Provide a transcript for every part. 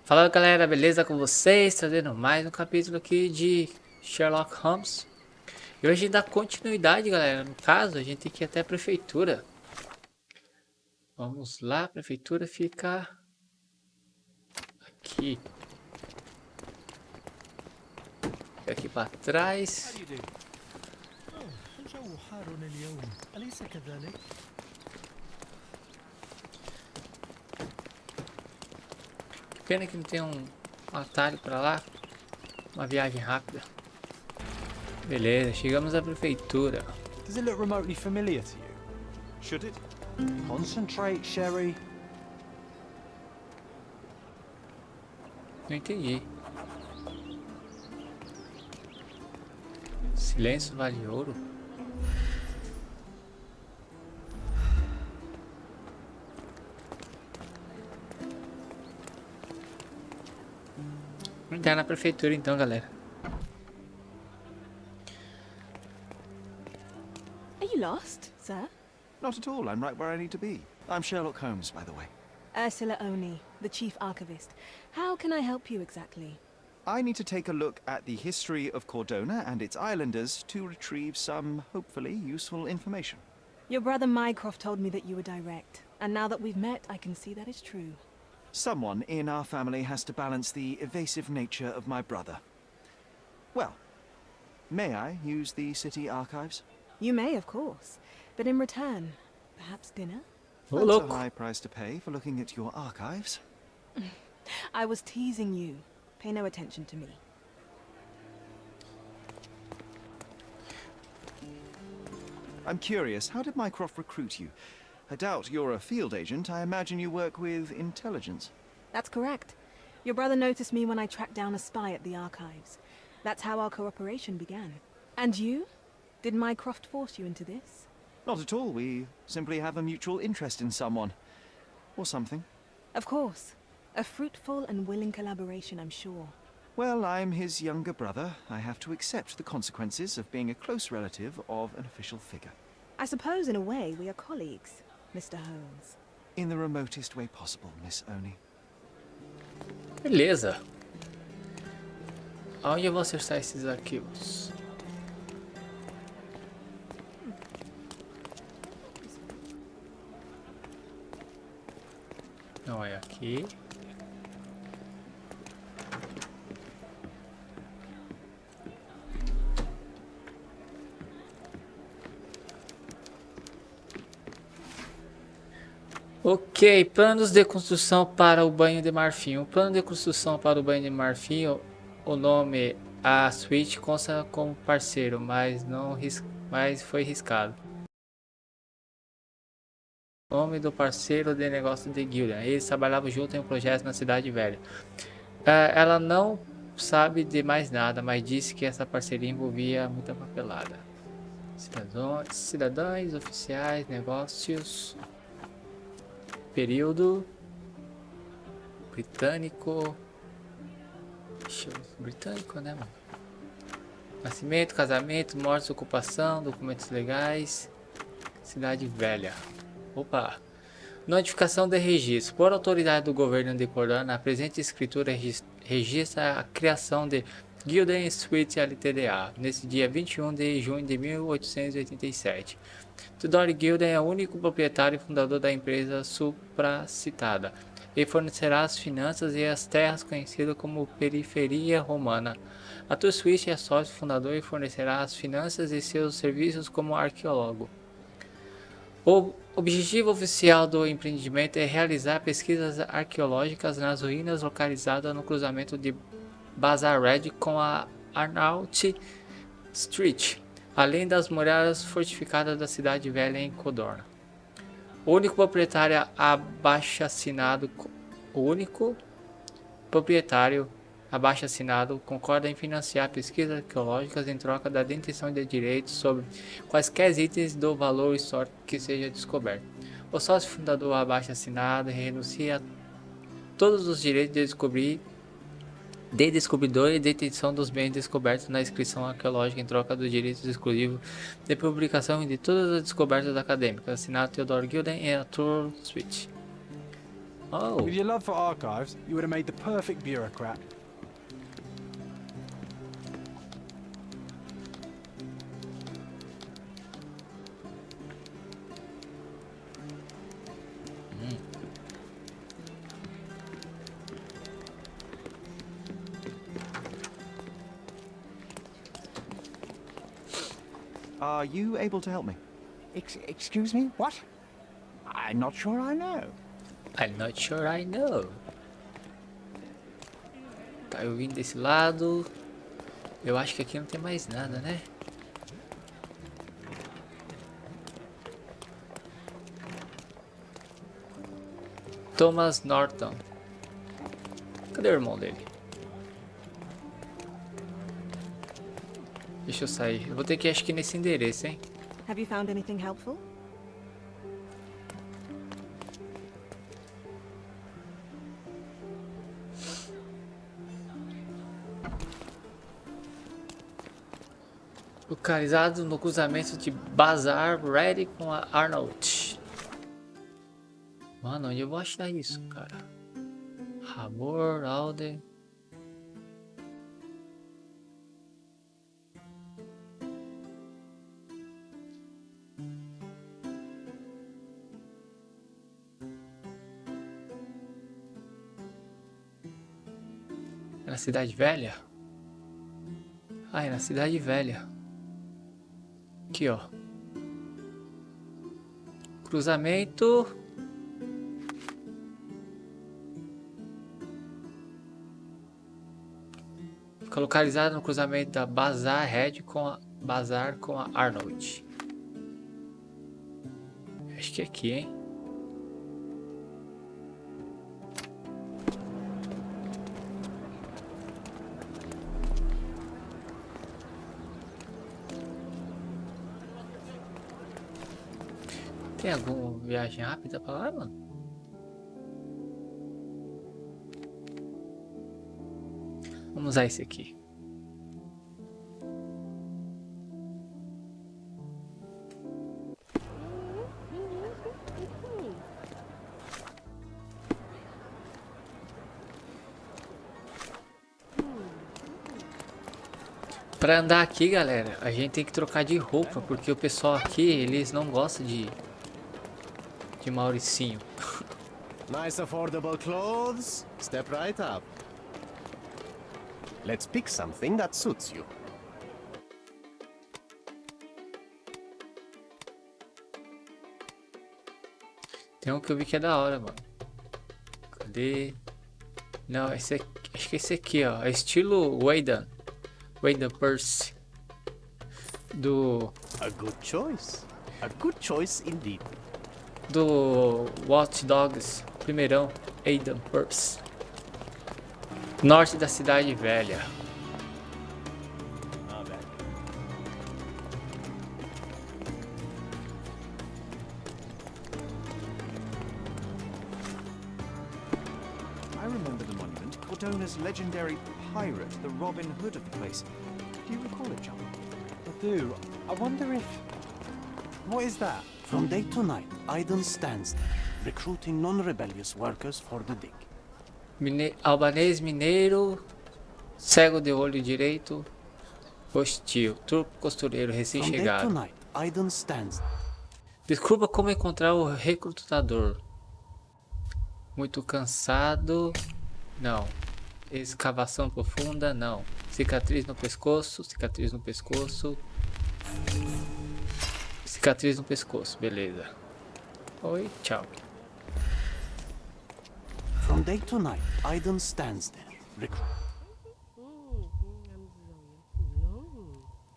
Fala galera, beleza com vocês? Trazendo mais um capítulo aqui de Sherlock Holmes. E hoje a gente dá continuidade, galera. No caso, a gente tem que ir até a prefeitura. Vamos lá, a prefeitura fica aqui. Fica aqui para trás. Que pena que não tem um atalho para lá. Uma viagem rápida. Beleza, chegamos à prefeitura. Does it look remotely familiar to you? Should it? Concentrate, Sherry. Não entendi. Silêncio vale ouro? Vamos entrar na prefeitura então, galera. Are you lost, sir? Not at all. I'm right where I need to be. I'm Sherlock Holmes, by the way. Ursula Oni, the chief archivist. How can I help you exactly? I need to take a look at the history of Cordona and its islanders to retrieve some, hopefully, useful information. Your brother Mycroft told me that you were direct, and now that we've met, I can see that is true. Someone in our family has to balance the evasive nature of my brother. Well, may I use the city archives? You may, of course, but in return, perhaps dinner? Oh, That's look. a high price to pay for looking at your archives. I was teasing you. Pay no attention to me. I'm curious, how did Mycroft recruit you? I doubt you're a field agent. I imagine you work with intelligence. That's correct. Your brother noticed me when I tracked down a spy at the archives. That's how our cooperation began. And you? Did Mycroft force you into this? Not at all. We simply have a mutual interest in someone. Or something. Of course. A fruitful and willing collaboration, I'm sure. Well, I'm his younger brother. I have to accept the consequences of being a close relative of an official figure. I suppose in a way we are colleagues, Mr. Holmes. In the remotest way possible, Miss Oni. Beleza. Aonde eu vou acessar esses arquivos? Não é aqui. Ok, planos de construção para o banho de marfim. O plano de construção para o banho de marfim, o nome a suíte consta como parceiro, mas foi riscado. O nome do parceiro de negócio de Gillian. Eles trabalhavam juntos em um projeto na cidade velha. Ela não sabe de mais nada, mas disse que essa parceria envolvia muita papelada. Cidadãos, oficiais, negócios. Período britânico. Britânico, né, mano? Nascimento, casamento, morte, ocupação, documentos legais. Cidade velha. Opa! Notificação de registro. Por autoridade do governo de Cordona, a presente escritura registra a criação de Gilden Suite Ltda. nesse dia 21 de junho de 1887. Tudor Gilden é o único proprietário e fundador da empresa supracitada. Ele fornecerá as finanças e as terras conhecidas como Periferia Romana. A tua Suisse é sócio fundador e fornecerá as finanças e seus serviços como arqueólogo. O objetivo oficial do empreendimento é realizar pesquisas arqueológicas nas ruínas localizadas no cruzamento de Bazar Red com a Arnault Street, além das muralhas fortificadas da cidade velha em Codorna. O único proprietário abaixo-assinado concorda em financiar pesquisas arqueológicas em troca da detenção de direitos sobre quaisquer itens do valor histórico que seja descoberto. O sócio fundador abaixo-assinado renuncia a todos os direitos de descobridor e detenção dos bens descobertos na inscrição arqueológica em troca dos direitos exclusivos de publicação e de todas as descobertas acadêmicas. Assinado Theodore Gilden e Arthur Sweet. Oh, With your love for archives, you would have made the perfect bureaucrat. Are you able to help me? Excuse me, what? I'm not sure I know. I'm not sure I know. Tá, eu vim desse lado. Eu acho que aqui não tem mais nada, né? Thomas Norton. Cadê o irmão dele? Deixa eu sair. Eu vou ter que ir, acho que nesse endereço, hein? Have you found anything helpful? Localizado no cruzamento de Bazar Ready com a Arnold. Mano, onde eu vou achar isso, cara? Rabor, Alder. É na Cidade Velha? Ah, é na Cidade Velha. Aqui, ó. Cruzamento. Fica localizado no cruzamento da Bazar Red com a Bazar com a Arnold. Acho que é aqui, hein? Tem alguma viagem rápida pra lá, mano? Vamos usar esse aqui. Pra andar aqui, galera, a gente tem que trocar de roupa, porque o pessoal aqui, eles não gostam de Mauricinho. Nice affordable clothes. Step right up. Let's pick something that suits you. Tem um que eu vi que é da hora, mano. Cadê? Não, esse aqui, acho que esse aqui, ó. É estilo Waydan Purse. A good choice. A good choice indeed. Do Watch Dogs, primeirão, Aidan Purse. Norte da Cidade Velha. I remember the monument. Cordona's legendary pirate, the Robin Hood of the place. Do you recall it, John? I do. I wonder if... What is that? From day to night, Aiden stands there, recruiting non-rebellious workers for the dig. Albanês mineiro, cego de olho direito, hostil, turco costureiro From day to recém-chegado. night, Aiden stands. Descubra como encontrar o recrutador. Muito cansado, não. Escavação profunda, não. Cicatriz no pescoço, cicatriz no pescoço. Cicatriz no pescoço, beleza. Oi, tchau. From day to night, Aiden stands there,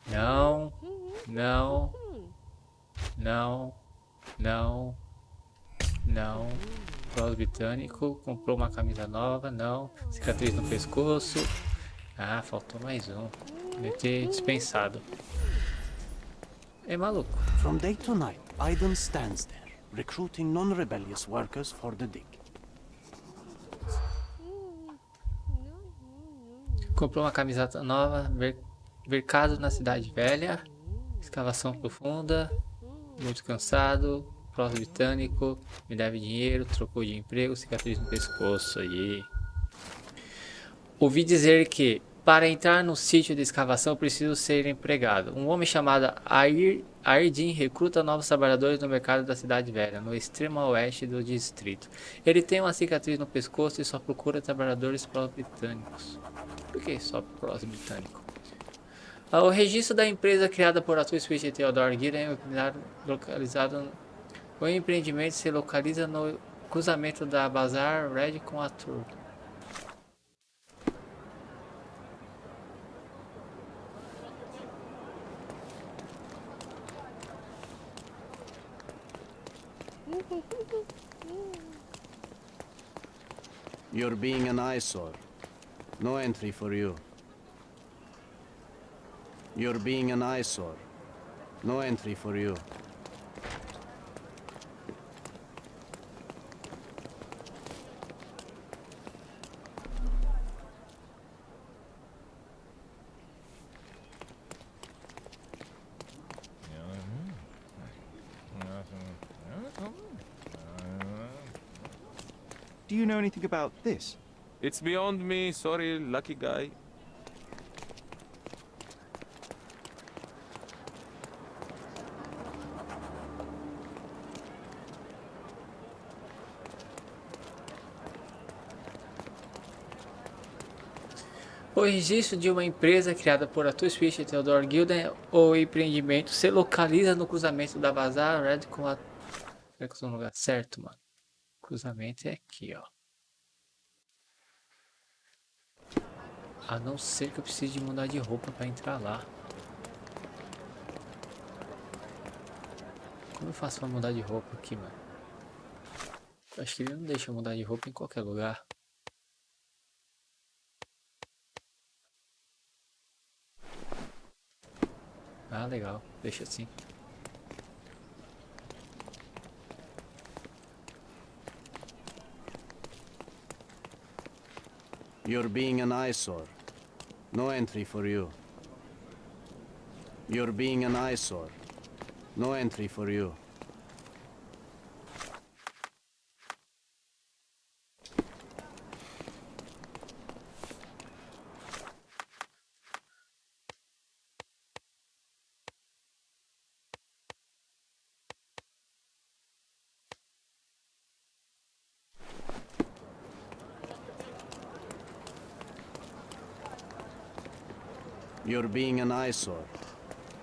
Não, não, não, não, não. Prós britânico, comprou uma camisa nova, não. Cicatriz no pescoço. Ah, faltou mais um. Deve ter dispensado. É maluco. From day to night, Aiden stands there, recruiting non-rebellious workers for the dig. Comprou uma camiseta nova, mercado na Cidade Velha, escavação profunda, muito cansado, próximo britânico, me deve dinheiro, trocou de emprego, cicatriz no pescoço aí. Ouvi dizer que, para entrar no sítio de escavação, preciso ser empregado. Um homem chamado Airdin recruta novos trabalhadores no mercado da cidade velha, no extremo oeste do distrito. Ele tem uma cicatriz no pescoço e só procura trabalhadores pró-britânicos. Por que só pró-britânico? O registro da empresa criada por Arthur Smith e Theodore Gilliam é localizado. O empreendimento se localiza no cruzamento da Bazar Red com a Tour. You're being an eyesore. No entry for you. You're being an eyesore. No entry for you. Do you know anything about this? It's beyond me, sorry, lucky guy. O registro de uma empresa criada por Arthur Smith e Theodore Gilliam, o empreendimento se localiza no cruzamento da Bazar Red com a... Será que eu tô no lugar certo, mano? O cruzamento é aqui, ó. A não ser que eu precise de mudar de roupa pra entrar lá. Como eu faço pra mudar de roupa aqui, mano? Eu acho que ele não deixa eu mudar de roupa em qualquer lugar. Ah, legal. Deixa assim. You're being an eyesore. No entry for you. You're being an eyesore. No entry for you. You're being an eyesore.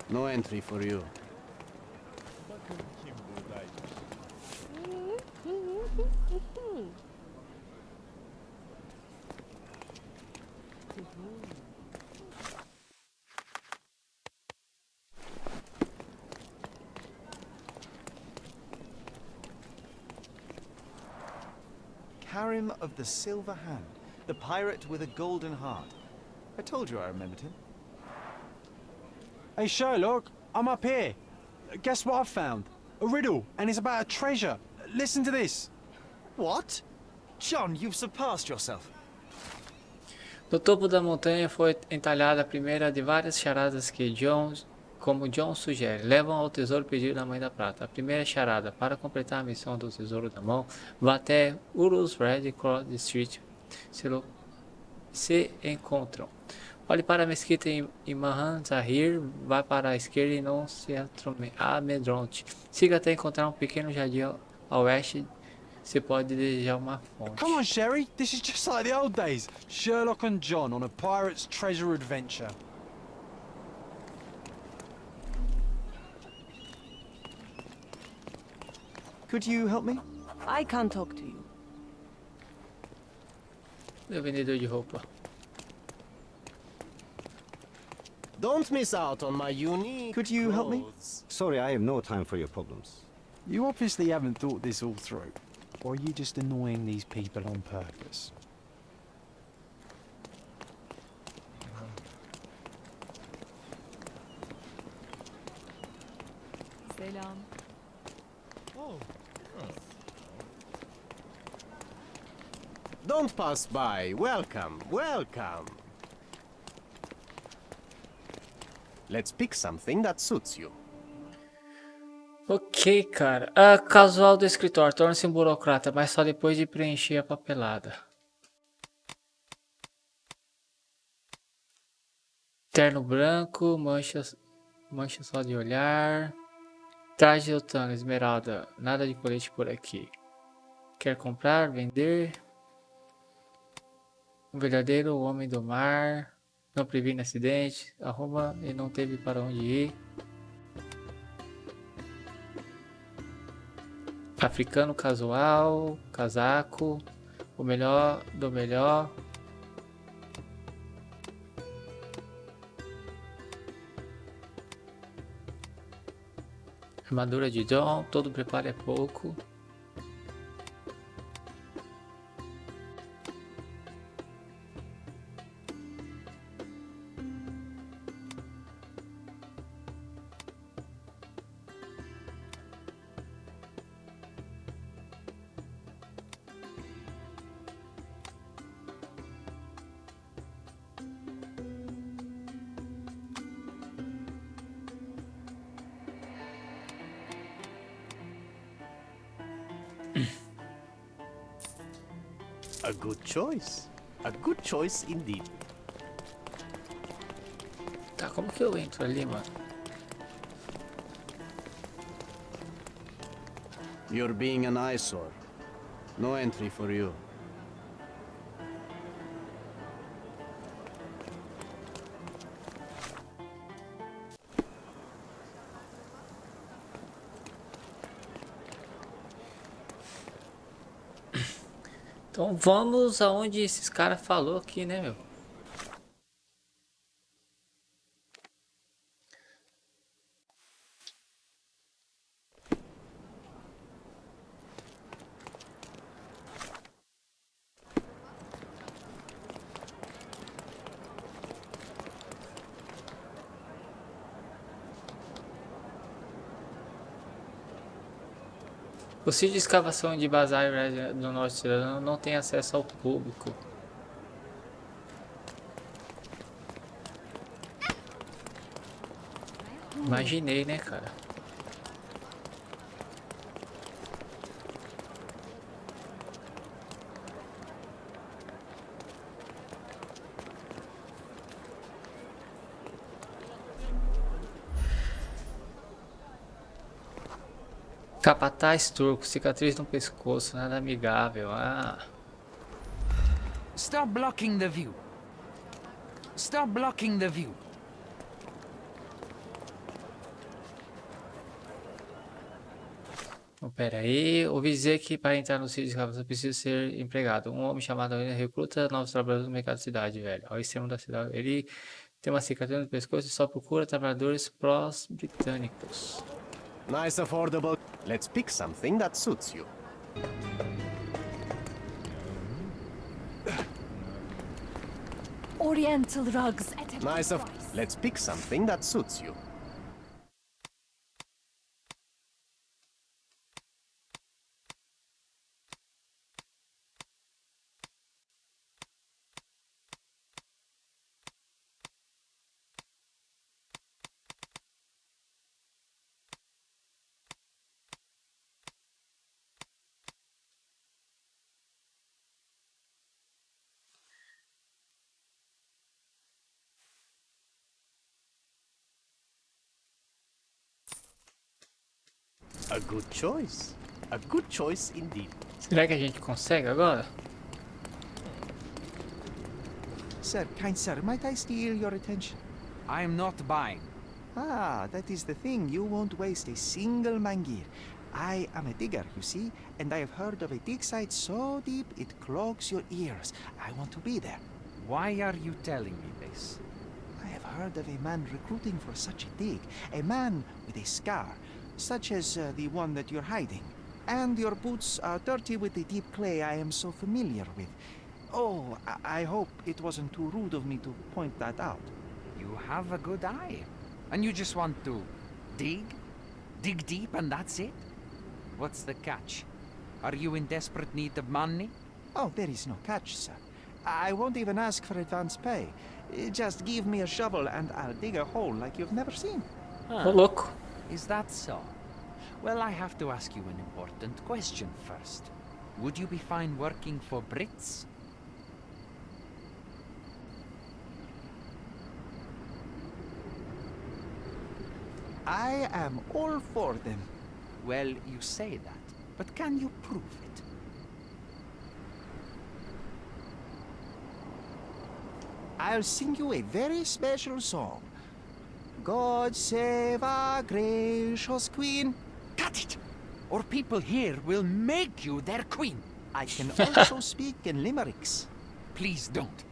No entry for you. Karim of the Silver Hand, the pirate with a golden heart. I told you I remembered him. Hey Sherlock, I'm up here. Guess what I've found? A riddle, and it's about a treasure. Listen to this. What? John, you've surpassed yourself. No topo da montanha foi entalhada a primeira de várias charadas que como John sugere, levam ao tesouro pedido da Mãe da Prata. A primeira charada, para completar a missão do Tesouro da Mão, vá até Urus Red Cross Street. Se encontram. Olhe para a mesquita em Mahan Zahir, vá para a esquerda e não se amedronte. Siga até encontrar um pequeno jardim ao oeste. Você pode desejar uma fonte. Come on, Sherry. This is just like the old days. Sherlock and John on a pirate's treasure adventure. Could you help me? I can't talk to you. Meu vendedor de roupa. Don't miss out on my unique Could you help me? clothes. Sorry, I have no time for your problems. You obviously haven't thought this all through. Or are you just annoying these people on purpose? Selam. Don't pass by. Welcome, welcome. Let's pick something that suits you. Ok, cara. A casual do escritório torna-se um burocrata, mas só depois de preencher a papelada. Terno branco, mancha só de olhar. Traje de outono, esmeralda. Nada de colete por aqui. Quer comprar, vender? Um verdadeiro homem do mar. Não previne acidente. Arruma e não teve para onde ir. Africano casual, casaco, o melhor do melhor. Armadura de John, todo preparo é pouco. A good choice. A good choice indeed. Tá, como que eu entro ali, mano? You're being an eyesore. No entry for you. Então vamos aonde esses caras falou aqui, né, meu? O sítio de escavação de Bazar do Norte Tirano não tem acesso ao público. Imaginei, né, cara? Capataz turco, cicatriz no pescoço, nada amigável. Ah. Stop blocking the view. Stop blocking the view. Oh, pera aí, ouvi dizer que para entrar no sítio de escavação precisa ser empregado. Um homem chamado recruta novos trabalhadores no mercado da cidade, velho. Ao extremo da cidade. Ele tem uma cicatriz no pescoço e só procura trabalhadores pró-britânicos. Nice affordable. Let's pick something that suits you. Oriental rugs at a Nice good of. price. Let's pick something that suits you. A good choice. A good choice indeed. Será que a gente consegue agora? Sir, kind sir, might I steal your attention? I am not buying. Ah, that is the thing. You won't waste a single mangir. I am a digger, you see, and I have heard of a dig site so deep it clogs your ears. I want to be there. Why are you telling me this? I have heard of a man recruiting for such a dig. A man with a scar, such as the one that you're hiding. And your boots are dirty with the deep clay I am so familiar with. Oh, I hope it wasn't too rude of me to point that out. You have a good eye. And you just want to dig? Dig deep and that's it? What's the catch? Are you in desperate need of money? Oh, there is no catch, sir. I won't even ask for advance pay. Just give me a shovel and I'll dig a hole like you've never seen. Ô, louco. Is that so? Well, I have to ask you an important question first. Would you be fine working for Brits? I am all for them. Well, you say that, but can you prove it? I'll sing you a very special song. God save our gracious queen. Cut it! Or people here will make you their queen. I can also speak in limericks. Please don't.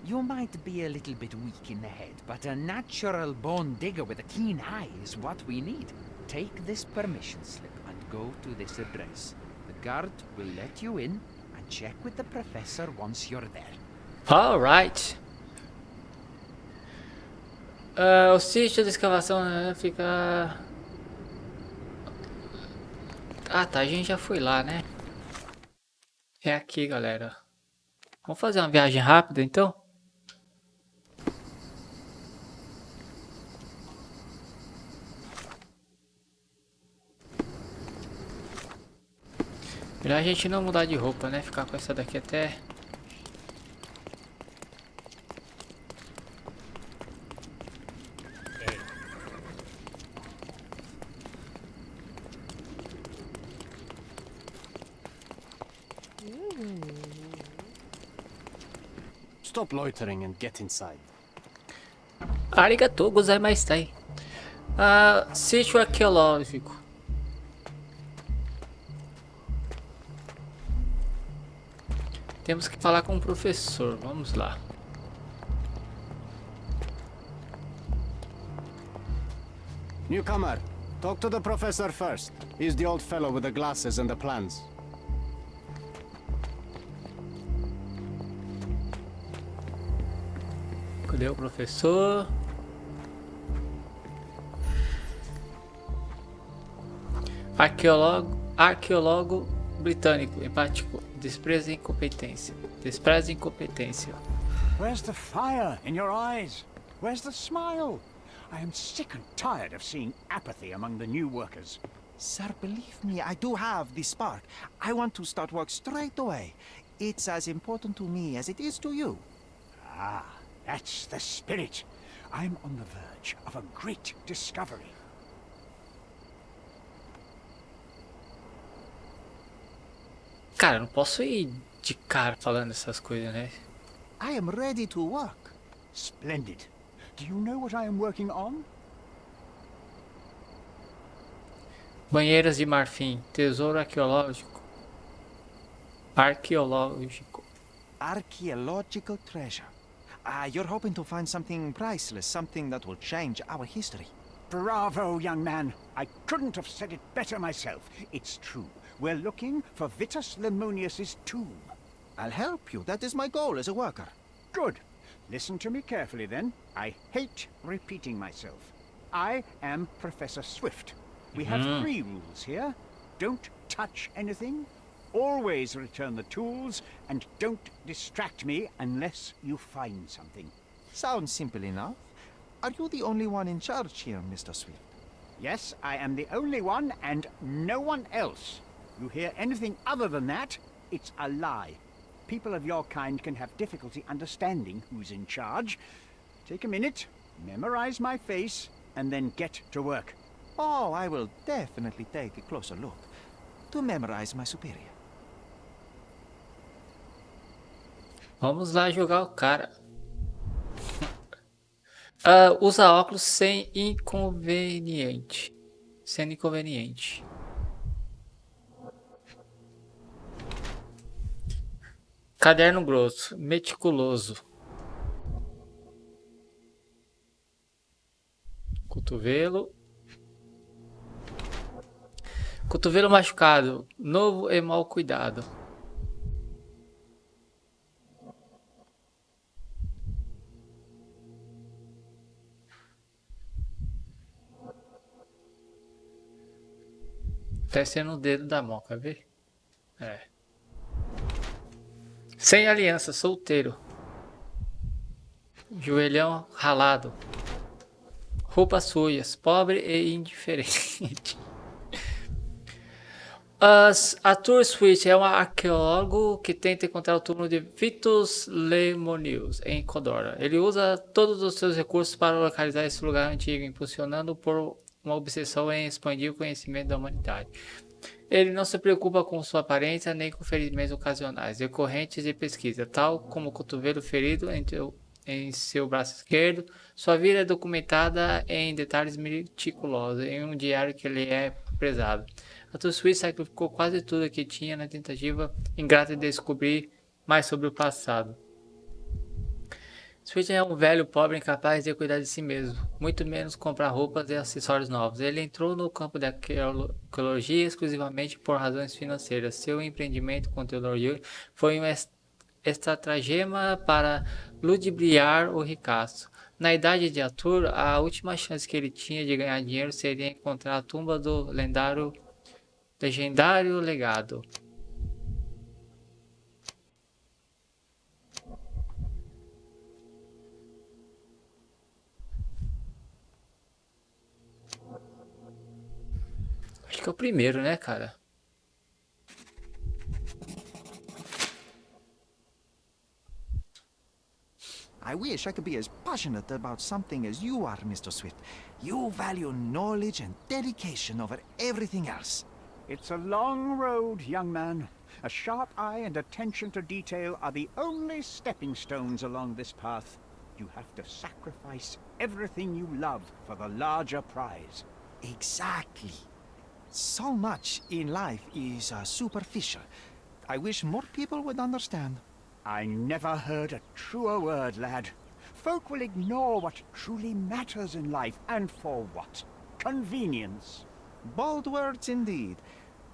You might be a little bit weak in the head, but a natural born digger with a keen eye is what we need. Take this permission slip and go to this address. The guard will let you in and check with the professor once you're there. Alright. O sítio de escavação fica... Ah tá, a gente já foi lá, né? É aqui, galera. Vamos fazer uma viagem rápida, então? Melhor a gente não mudar de roupa, né? Ficar com essa daqui até... Stop loitering and get inside. Arigatou gozaimashita. Sítio arqueológico. Temos que falar com o professor. Vamos lá. Newcomer, talk to the professor first. He's the old fellow with the glasses and the plans. Cadê o professor? Arqueólogo britânico, empático, despreza e incompetência. Despreza e incompetência. Where's the fire in your eyes? Where's the smile? I am sick and tired of seeing apathy among the new workers. Sir, believe me, I do have the spark. I want to start work straight away. It's as important to me as it is to you. Ah, that's the spirit. I'm on the verge of a great discovery. Cara, eu não posso ir de cara falando essas coisas, né? I am ready to work. Splendid. Do you know what I am working on? Banheiras de marfim, tesouro arqueológico. Archaeological treasure. You're hoping to find something priceless, something that will change our history. Bravo, young man. I couldn't have said it better myself. It's true. We're looking for Vitus Lemonius's tomb. I'll help you. That is my goal as a worker. Good. Listen to me carefully, then. I hate repeating myself. I am Professor Swift. We have 3 rules here. Don't touch anything, always return the tools, and don't distract me unless you find something. Sounds simple enough. Are you the only one in charge here, Mr. Swift? Yes, I am the only one and no one else. You hear anything other than that, it's a lie. People of your kind can have difficulty understanding who's in charge. Take a minute, memorize my face, and then get to work. Oh, I will definitely take a closer look to memorize my superior. Vamos lá jogar o cara. Usa óculos sem inconveniente. Sendo inconveniente. Caderno grosso, meticuloso. Cotovelo. Cotovelo machucado, novo e mal cuidado. Descendo o dedo da mão, quer ver? É. Sem aliança, solteiro. Joelhão ralado. Roupas sujas, pobre e indiferente. Arthur Swift é um arqueólogo que tenta encontrar o túmulo de Vitus Lemonius em Codora. Ele usa todos os seus recursos para localizar esse lugar antigo, impulsionando por uma obsessão em expandir o conhecimento da humanidade. Ele não se preocupa com sua aparência nem com ferimentos ocasionais, decorrentes de pesquisa, tal como o cotovelo ferido em seu braço esquerdo. Sua vida é documentada em detalhes meticulosos em um diário que ele é prezado. Arthur Swift sacrificou quase tudo que tinha na tentativa ingrata de descobrir mais sobre o passado. Swift é um velho pobre incapaz de cuidar de si mesmo, muito menos comprar roupas e acessórios novos. Ele entrou no campo da arqueologia exclusivamente por razões financeiras. Seu empreendimento com teologia foi um estratagema para ludibriar o ricaço. Na idade de Arthur, a última chance que ele tinha de ganhar dinheiro seria encontrar a tumba do legendário legado. Acho que é o primeiro, né, cara? I wish I could be as passionate about something as you are, Mr. Swift. You value knowledge and dedication over everything else. It's a long road, young man. A sharp eye and attention to detail are the only stepping stones along this path. You have to sacrifice everything you love for the larger prize. Exactly. So much in life is superficial. I wish more people would understand. I never heard a truer word, lad. Folk will ignore what truly matters in life, and for what? Convenience. Bold words indeed.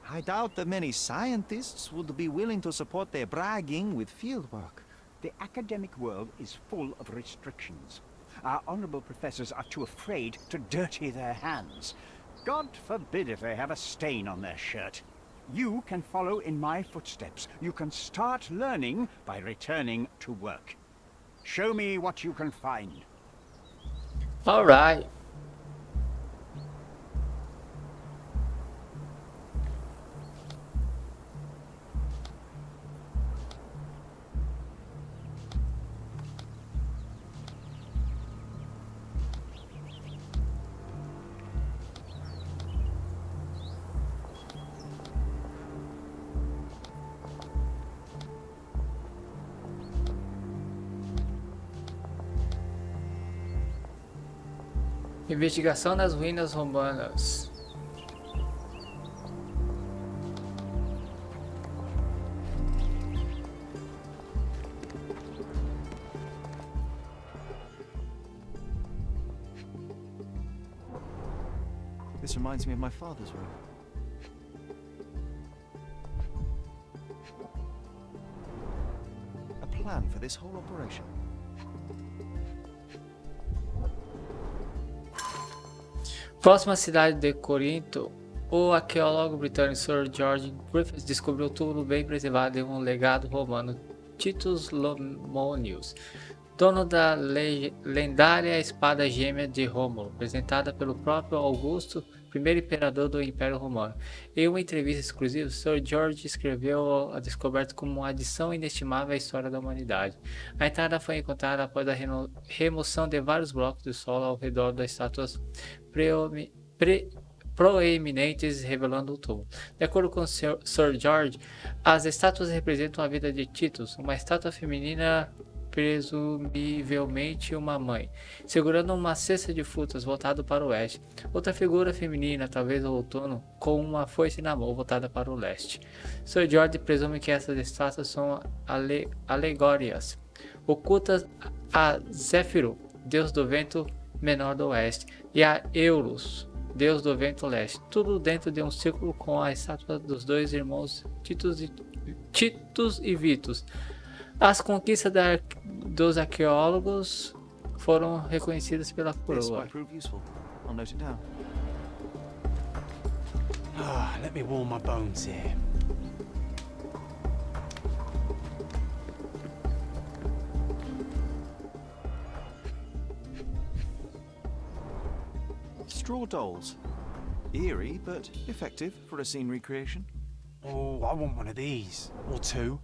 I doubt that many scientists would be willing to support their bragging with fieldwork. The academic world is full of restrictions. Our honorable professors are too afraid to dirty their hands. God forbid if they have a stain on their shirt. You can follow in my footsteps. You can start learning by returning to work. Show me what you can find. All right. Investigação nas ruínas romanas. This reminds me of my father's room. A plan for this whole operation. Próxima cidade de Corinto, o arqueólogo britânico Sir George Griffiths descobriu o túmulo bem preservado de um legado romano, Titus Lemonius, dono da lendária espada gêmea de Rômulo, apresentada pelo próprio Augusto, primeiro imperador do Império Romano. Em uma entrevista exclusiva, Sir George descreveu a descoberta como uma adição inestimável à história da humanidade. A entrada foi encontrada após a remoção de vários blocos de solo ao redor das estátuas proeminentes, revelando o túmulo. De acordo com Sir George, as estátuas representam a vida de Titus, uma estátua feminina, presumivelmente uma mãe, segurando uma cesta de frutas voltado para o oeste. Outra figura feminina, talvez o outono, com uma foice na mão voltada para o leste. Sir George presume que essas estátuas são alegórias ocultas a Zéfiro, deus do vento menor do oeste, e a Eurus, deus do vento leste, tudo dentro de um círculo com a estátua dos dois irmãos Titus e Vitus. As conquistas dos arqueólogos foram reconhecidas pela coroa. Let me warm my bones here. Straw dolls. Eerie, but effective for a scene recreation. Oh, I want one of these. Or two.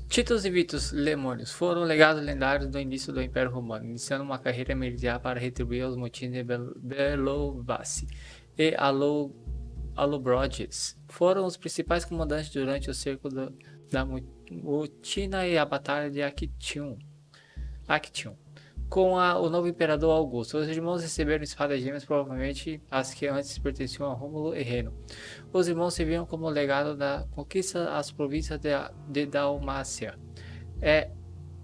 Títulos e Vitus Lemônios foram legados lendários do início do Império Romano, iniciando uma carreira militar para retribuir os motins de Belovaci e Alobroges. Foram os principais comandantes durante o cerco da Mutina e a Batalha de Actium. Com o novo imperador Augusto, os irmãos receberam espadas gêmeas, provavelmente as que antes pertenciam a Rômulo e Reno. Os irmãos serviam como legado da conquista às províncias de Dalmácia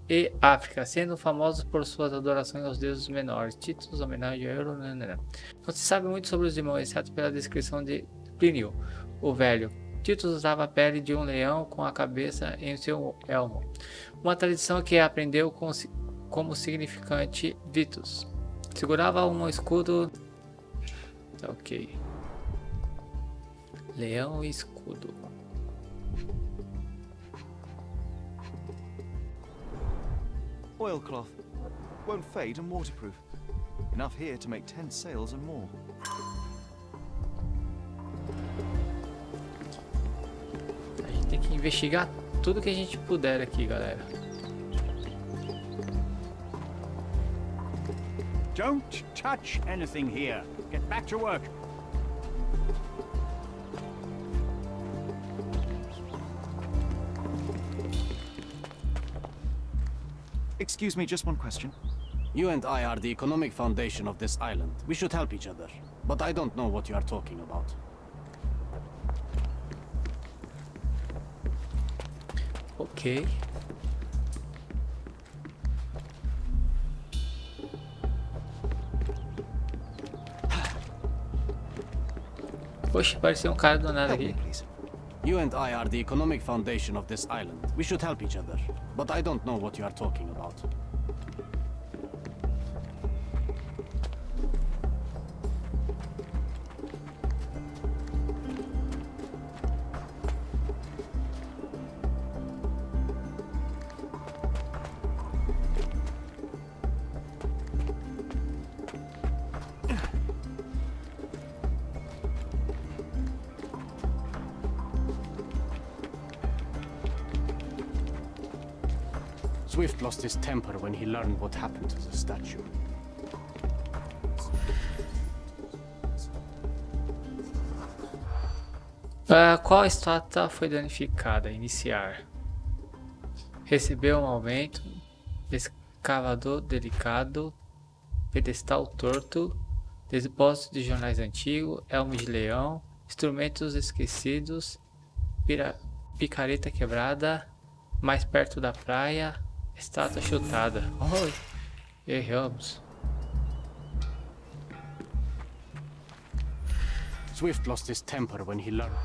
e África, sendo famosos por suas adorações aos deuses menores, títulos, homenagem a Euro. Não se sabe muito sobre os irmãos, exceto pela descrição de Plínio, o Velho. Titus usava a pele de um leão com a cabeça em seu elmo, uma tradição que aprendeu como significante Vitus. Segurava um escudo. Ok. Leão e escudo. Oilcloth. Won't fade and waterproof. Enough here to make 10 sails and more. A gente tem que investigar tudo que a gente puder aqui, galera. Don't touch anything here. Get back to work. Excuse me, just one question. You and I are the economic foundation of this island. We should help each other. But I don't know what you are talking about. Ok. Poxa, parecia cara do nada aqui. You and I are the economic foundation of this island. We should help each other. But I don't know what you are talking about. Swift lost his temper when he learned what happened to the statue. Qual estátua foi danificada? Iniciar. Recebeu um aumento. Escavador delicado. Pedestal torto. Depósito de jornais antigos. Elmo de leão. Instrumentos esquecidos. Picareta quebrada. Mais perto da praia. Estátua chutada. Oh, erramos. Swift lost his temper when he learned.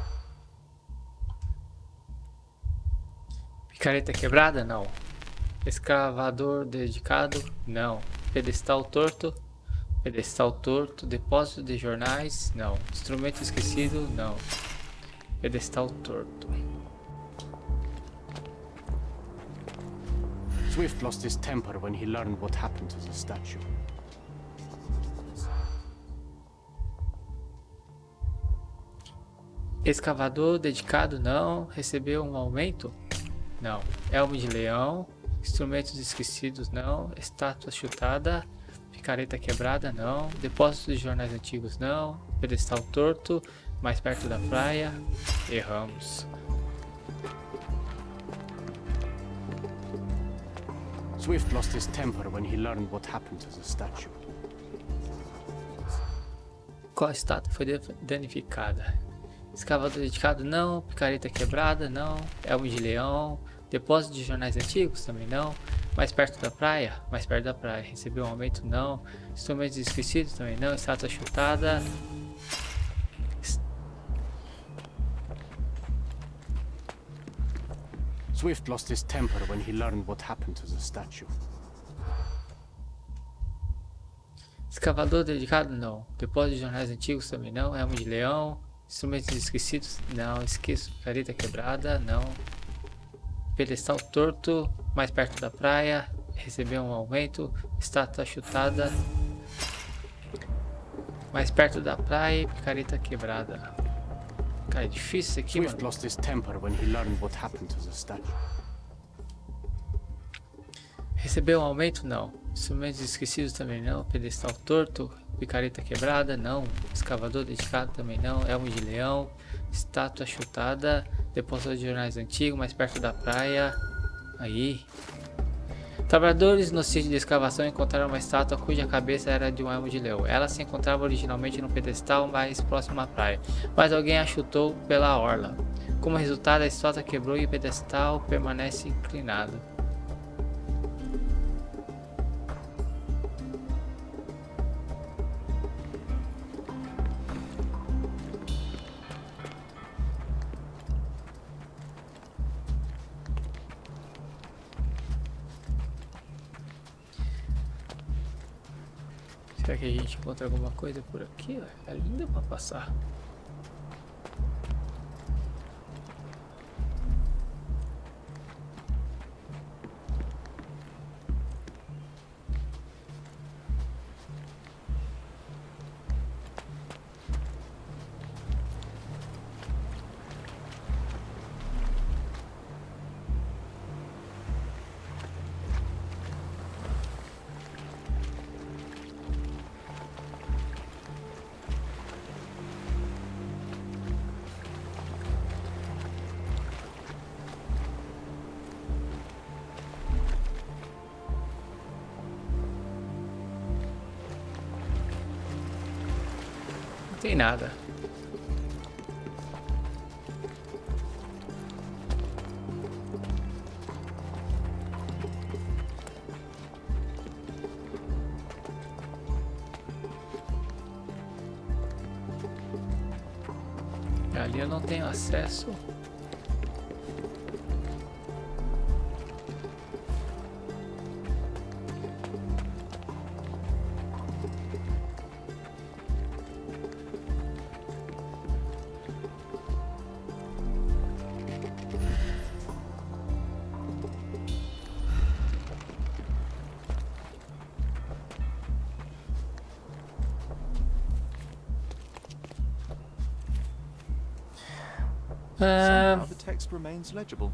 Picareta quebrada? Não. Escavador dedicado? Não. Pedestal torto? Pedestal torto. Depósito de jornais? Não. Instrumento esquecido? Não. Pedestal torto. Swift lost his temper when he learned what happened to the statue. Escavador dedicado? Não. Recebeu um aumento? Não. Elmo de leão. Instrumentos esquecidos? Não. Estátua chutada. Picareta quebrada? Não. Depósito de jornais antigos? Não. Pedestal torto. Mais perto da praia? Erramos. Swift lost his temper when he learned what happened to the statue. Qual estátua foi danificada? Escavador dedicado? Não. Picareta quebrada? Não. Elmo de leão. Depósito de jornais antigos? Também não. Mais perto da praia? Mais perto da praia. Recebeu um aumento? Não. Instrumentos esquecidos? Também não. Estátua chutada? Swift lost his temper when he learned what happened to the statue. Escavador dedicado? Não. Depósito de jornais antigos? Também não. Elmo de leão. Instrumentos esquecidos? Não. Esqueço. Picareta quebrada? Não. Pedestal torto. Mais perto da praia. Recebeu um aumento. Estátua chutada. Mais perto da praia. Picareta quebrada. Cara, é difícil isso aqui, mano. Swift lost his temper when he learned what happened to the statue. Recebeu um aumento? Não. Instrumentos esquecidos também não. Pedestal torto. Picareta quebrada? Não. Escavador dedicado? Também não. Elmo de leão. Estátua chutada. Depósito de jornais antigos, mais perto da praia. Aí. Trabalhadores no sítio de escavação encontraram uma estátua cuja cabeça era de um elmo de leão. Ela se encontrava originalmente no pedestal mais próximo à praia, mas alguém a chutou pela orla. Como resultado, a estátua quebrou e o pedestal permanece inclinado. Será que a gente encontra alguma coisa por aqui? É linda pra passar. Não tem nada. Ali eu não tenho acesso. Somehow the text remains legible.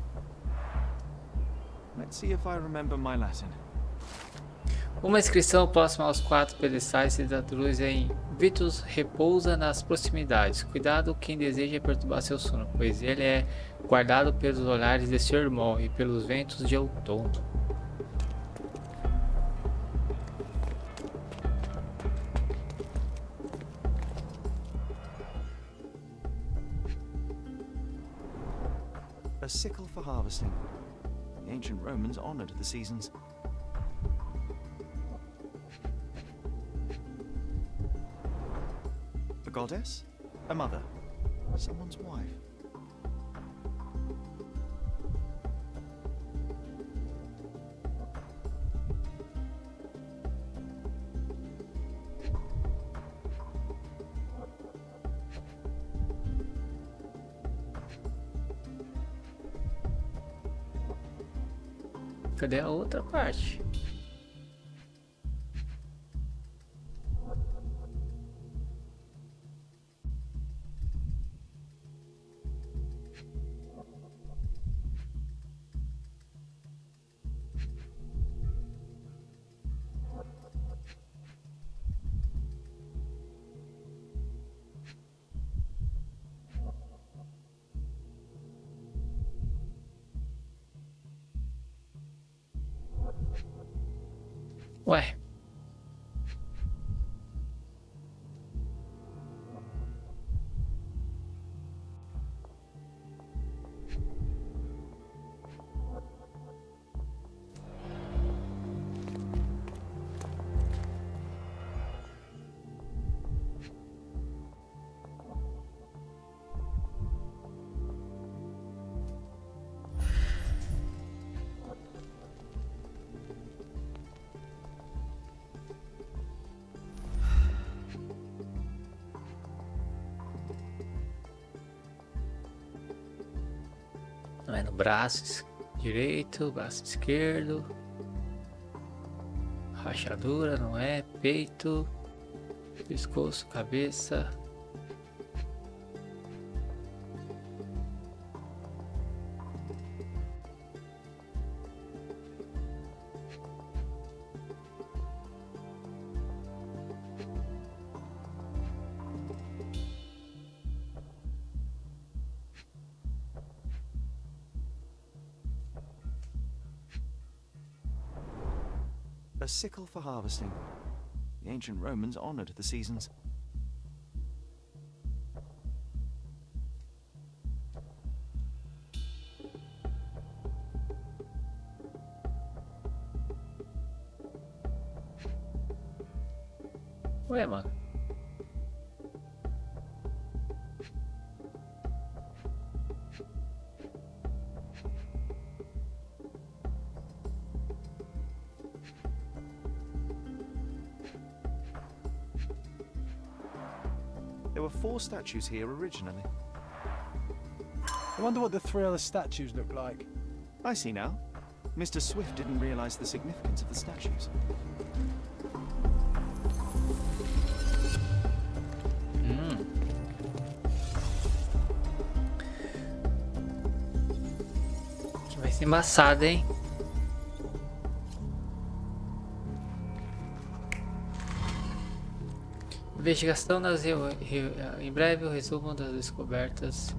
Let's see if I remember my Latin. Uma inscrição próxima aos 4 pedestais se traduz em Vitus repousa nas proximidades. Cuidado quem deseja perturbar seu sono, pois ele é guardado pelos olhares de seu irmão e pelos ventos de outono. A sickle for harvesting. The ancient Romans honored the seasons. A goddess? A mother? Someone's wife? Cadê a outra parte? Ué. Não é no braço direito, braço esquerdo. Rachadura, não é? Peito, pescoço, cabeça. A sickle for harvesting. The ancient Romans honored the seasons. Ué, mano. There were 4 statues here originally. I wonder what the 3 other statues look like. I see now. Mr. Swift didn't realize the significance of the statues. Que vai ser embaçado, hein? Investigação em breve o resumo das descobertas.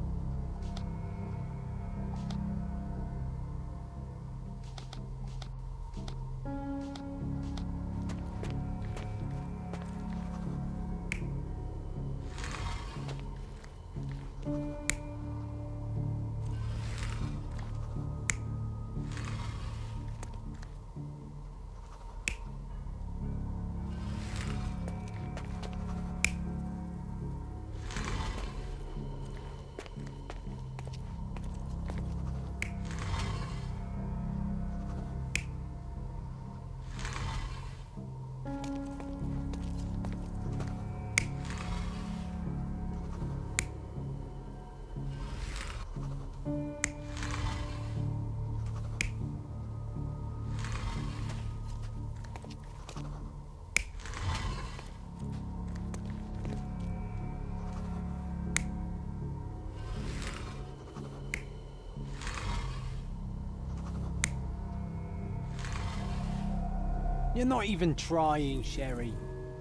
You're not even trying, Sherry.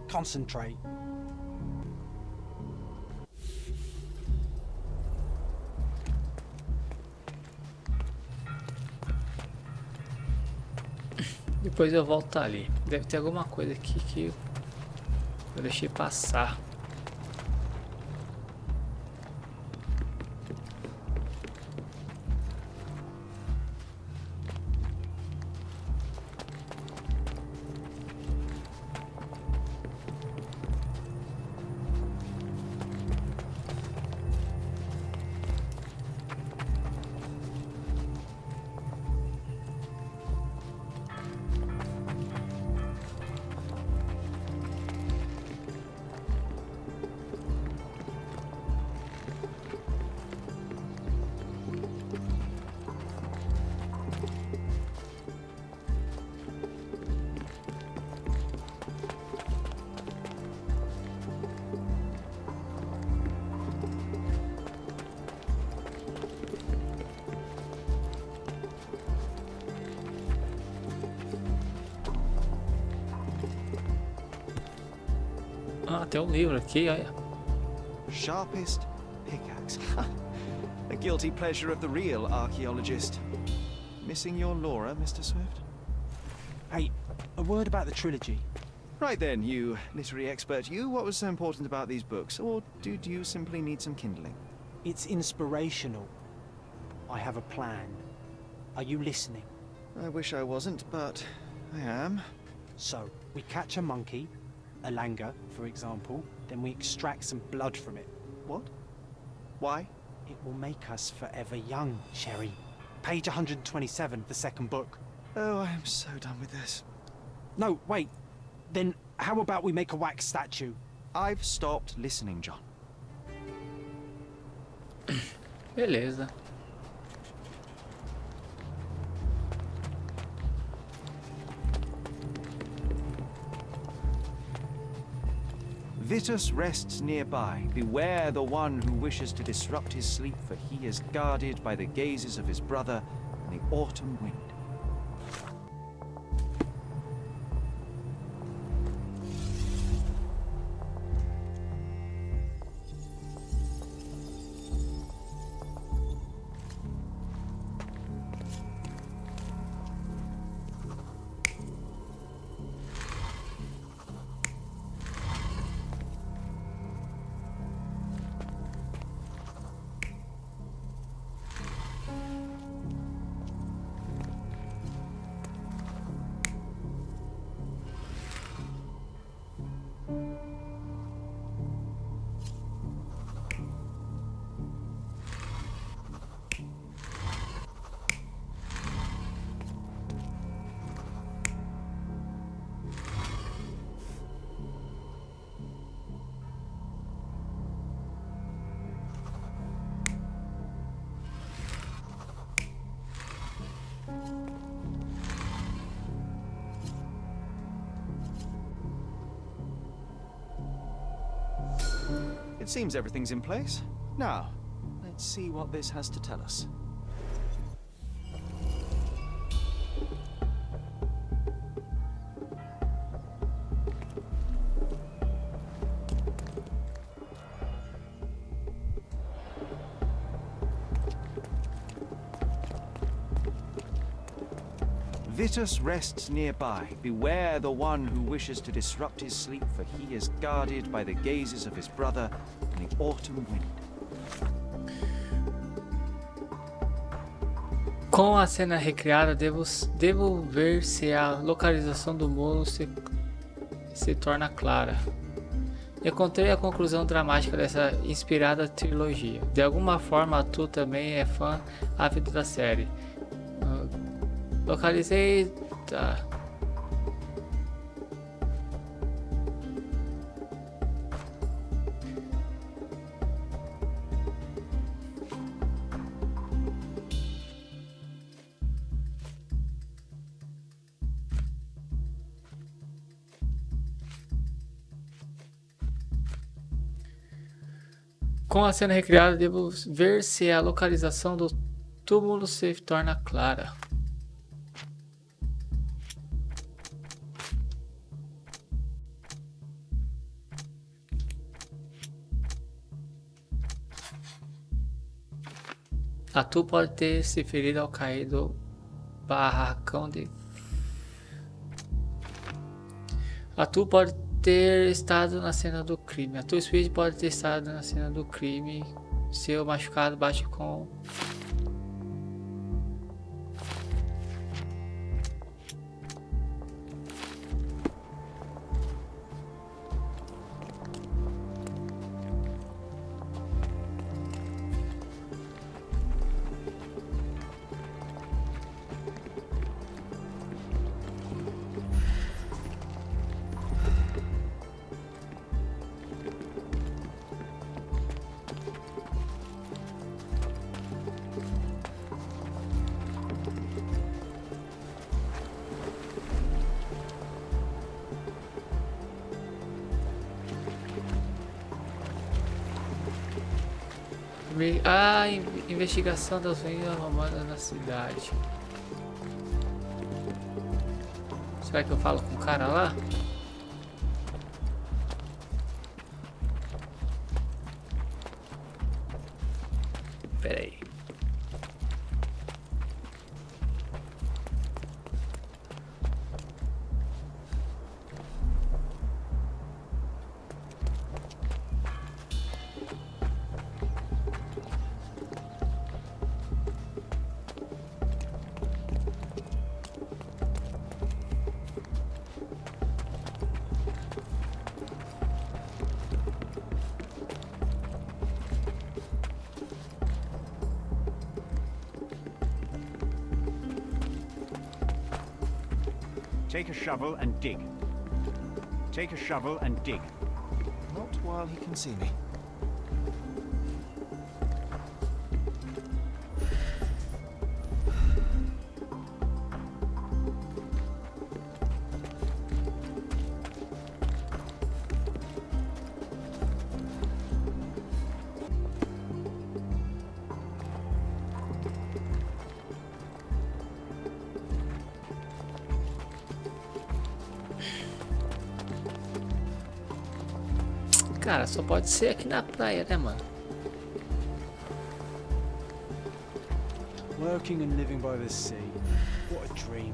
Concentrate. Depois eu volto ali. Deve ter alguma coisa aqui que eu deixei passar. Ah, tem um livro aqui, olha. Sharpest pickaxe. A guilty pleasure of the real archaeologist. Missing your Laura, Mr. Swift? Hey, a word about the trilogy. Right then, you literary expert, you, what was so important about these books? Or did you simply need some kindling? It's inspirational. I have a plan. Are you listening? I wish I wasn't, but I am. So, we catch a monkey, a langur, for example, then we extract some blood from it. What? Why? It will make us forever young, Sherry. Page 127, the second book. Oh, I am so done with this. No, wait. Then how about we make a wax statue? I've stopped listening, John. Beleza. Vitus rests nearby. Beware the one who wishes to disrupt his sleep, for he is guarded by the gazes of his brother and the autumn wind. It seems everything's in place. Now, let's see what this has to tell us. Vitus rests nearby. Beware the one who wishes to disrupt his sleep, for he is guarded by the gazes of his brother in the autumn wind. Com a cena recriada, devo ver se a localização do molo se torna clara. Encontrei a conclusão dramática dessa inspirada trilogia. De alguma forma, tu também é fã ávido da série. Localizei... Tá. Com a cena recriada, devo ver se a localização do túmulo se torna clara. A tu pode ter se ferido ao cair do barracão de... A tu pode ter estado na cena do crime. A tua Speed pode ter estado na cena do crime. Seu machucado bate com... A investigação das ruínas romanas na cidade. Será que eu falo com o cara lá? Pera aí. Take a shovel and dig. Take a shovel and dig. Not while he can see me. Cara, só pode ser aqui na praia, né, mano? Working and living by the sea. What a dream.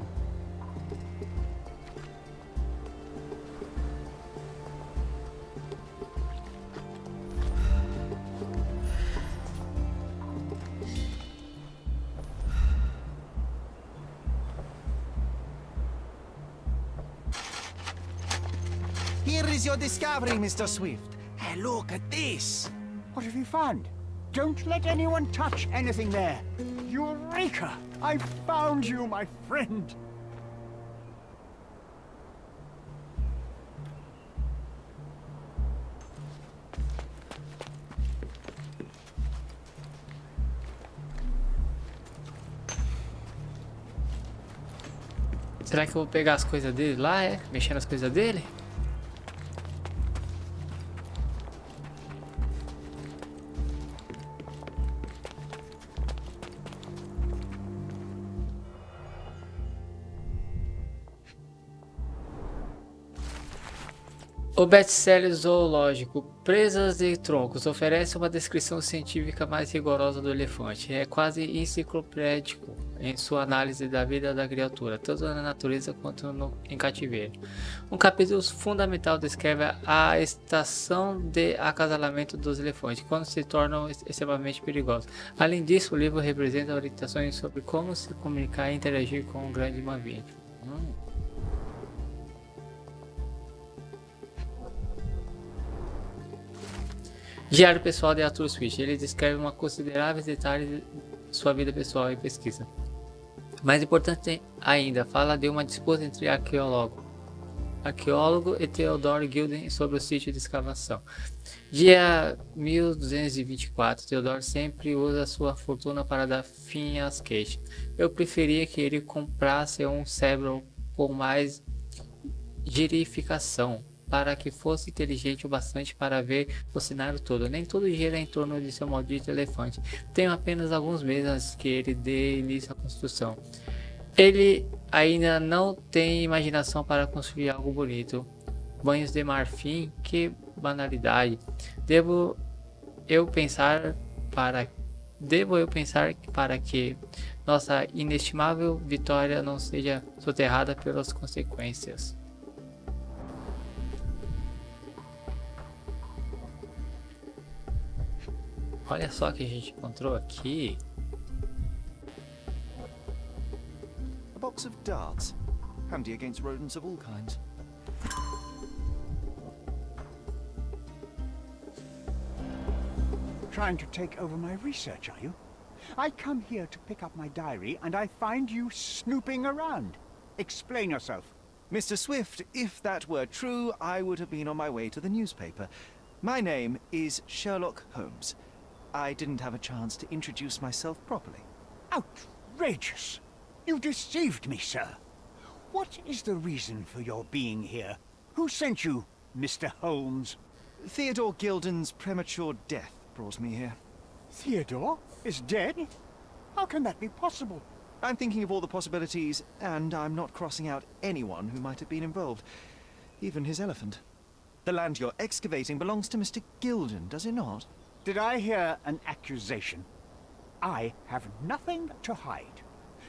Here is your discovery, Mr. Swift. Hey, look at this. What have you found? Don't let anyone touch anything there. Eureka! I found you, my friend. Será que eu vou pegar as coisas dele lá, é? Mexer nas coisas dele? O best-seller zoológico Presas e Troncos oferece uma descrição científica mais rigorosa do elefante. É quase enciclopédico em sua análise da vida da criatura, tanto na natureza quanto em cativeiro. Um capítulo fundamental descreve a estação de acasalamento dos elefantes, quando se tornam extremamente perigosos. Além disso, o livro representa orientações sobre como se comunicar e interagir com um grande mamífero. Diário pessoal de Arthur Swift. Ele descreve uma considerável detalhe de sua vida pessoal e pesquisa. Mais importante ainda, fala de uma disputa entre arqueólogo e Theodore Gilden sobre o sítio de escavação. Dia 1224, Theodore sempre usa sua fortuna para dar fim às queixas. Eu preferia que ele comprasse um cérebro com mais girificação, para que fosse inteligente o bastante para ver o cenário todo. Nem tudo gira em torno de seu maldito elefante. Tenho apenas alguns meses antes que ele dê início à construção. Ele ainda não tem imaginação para construir algo bonito. Banhos de marfim, que banalidade. Devo eu pensar para que nossa inestimável vitória não seja soterrada pelas consequências. Olha só que a gente encontrou aqui. A box of darts, handy against rodents of all kinds. Trying to take over my research, are you? I come here to pick up my diary and I find you snooping around. Explain yourself. Mr. Swift, if that were true, I would have been on my way to the newspaper. My name is Sherlock Holmes. I didn't have a chance to introduce myself properly. Outrageous! You deceived me, sir. What is the reason for your being here? Who sent you, Mr. Holmes? Theodore Gilden's premature death brought me here. Theodore is dead? How can that be possible? I'm thinking of all the possibilities, and I'm not crossing out anyone who might have been involved. Even his elephant. The land you're excavating belongs to Mr. Gilden, does it not? Did I hear an accusation? I have nothing to hide.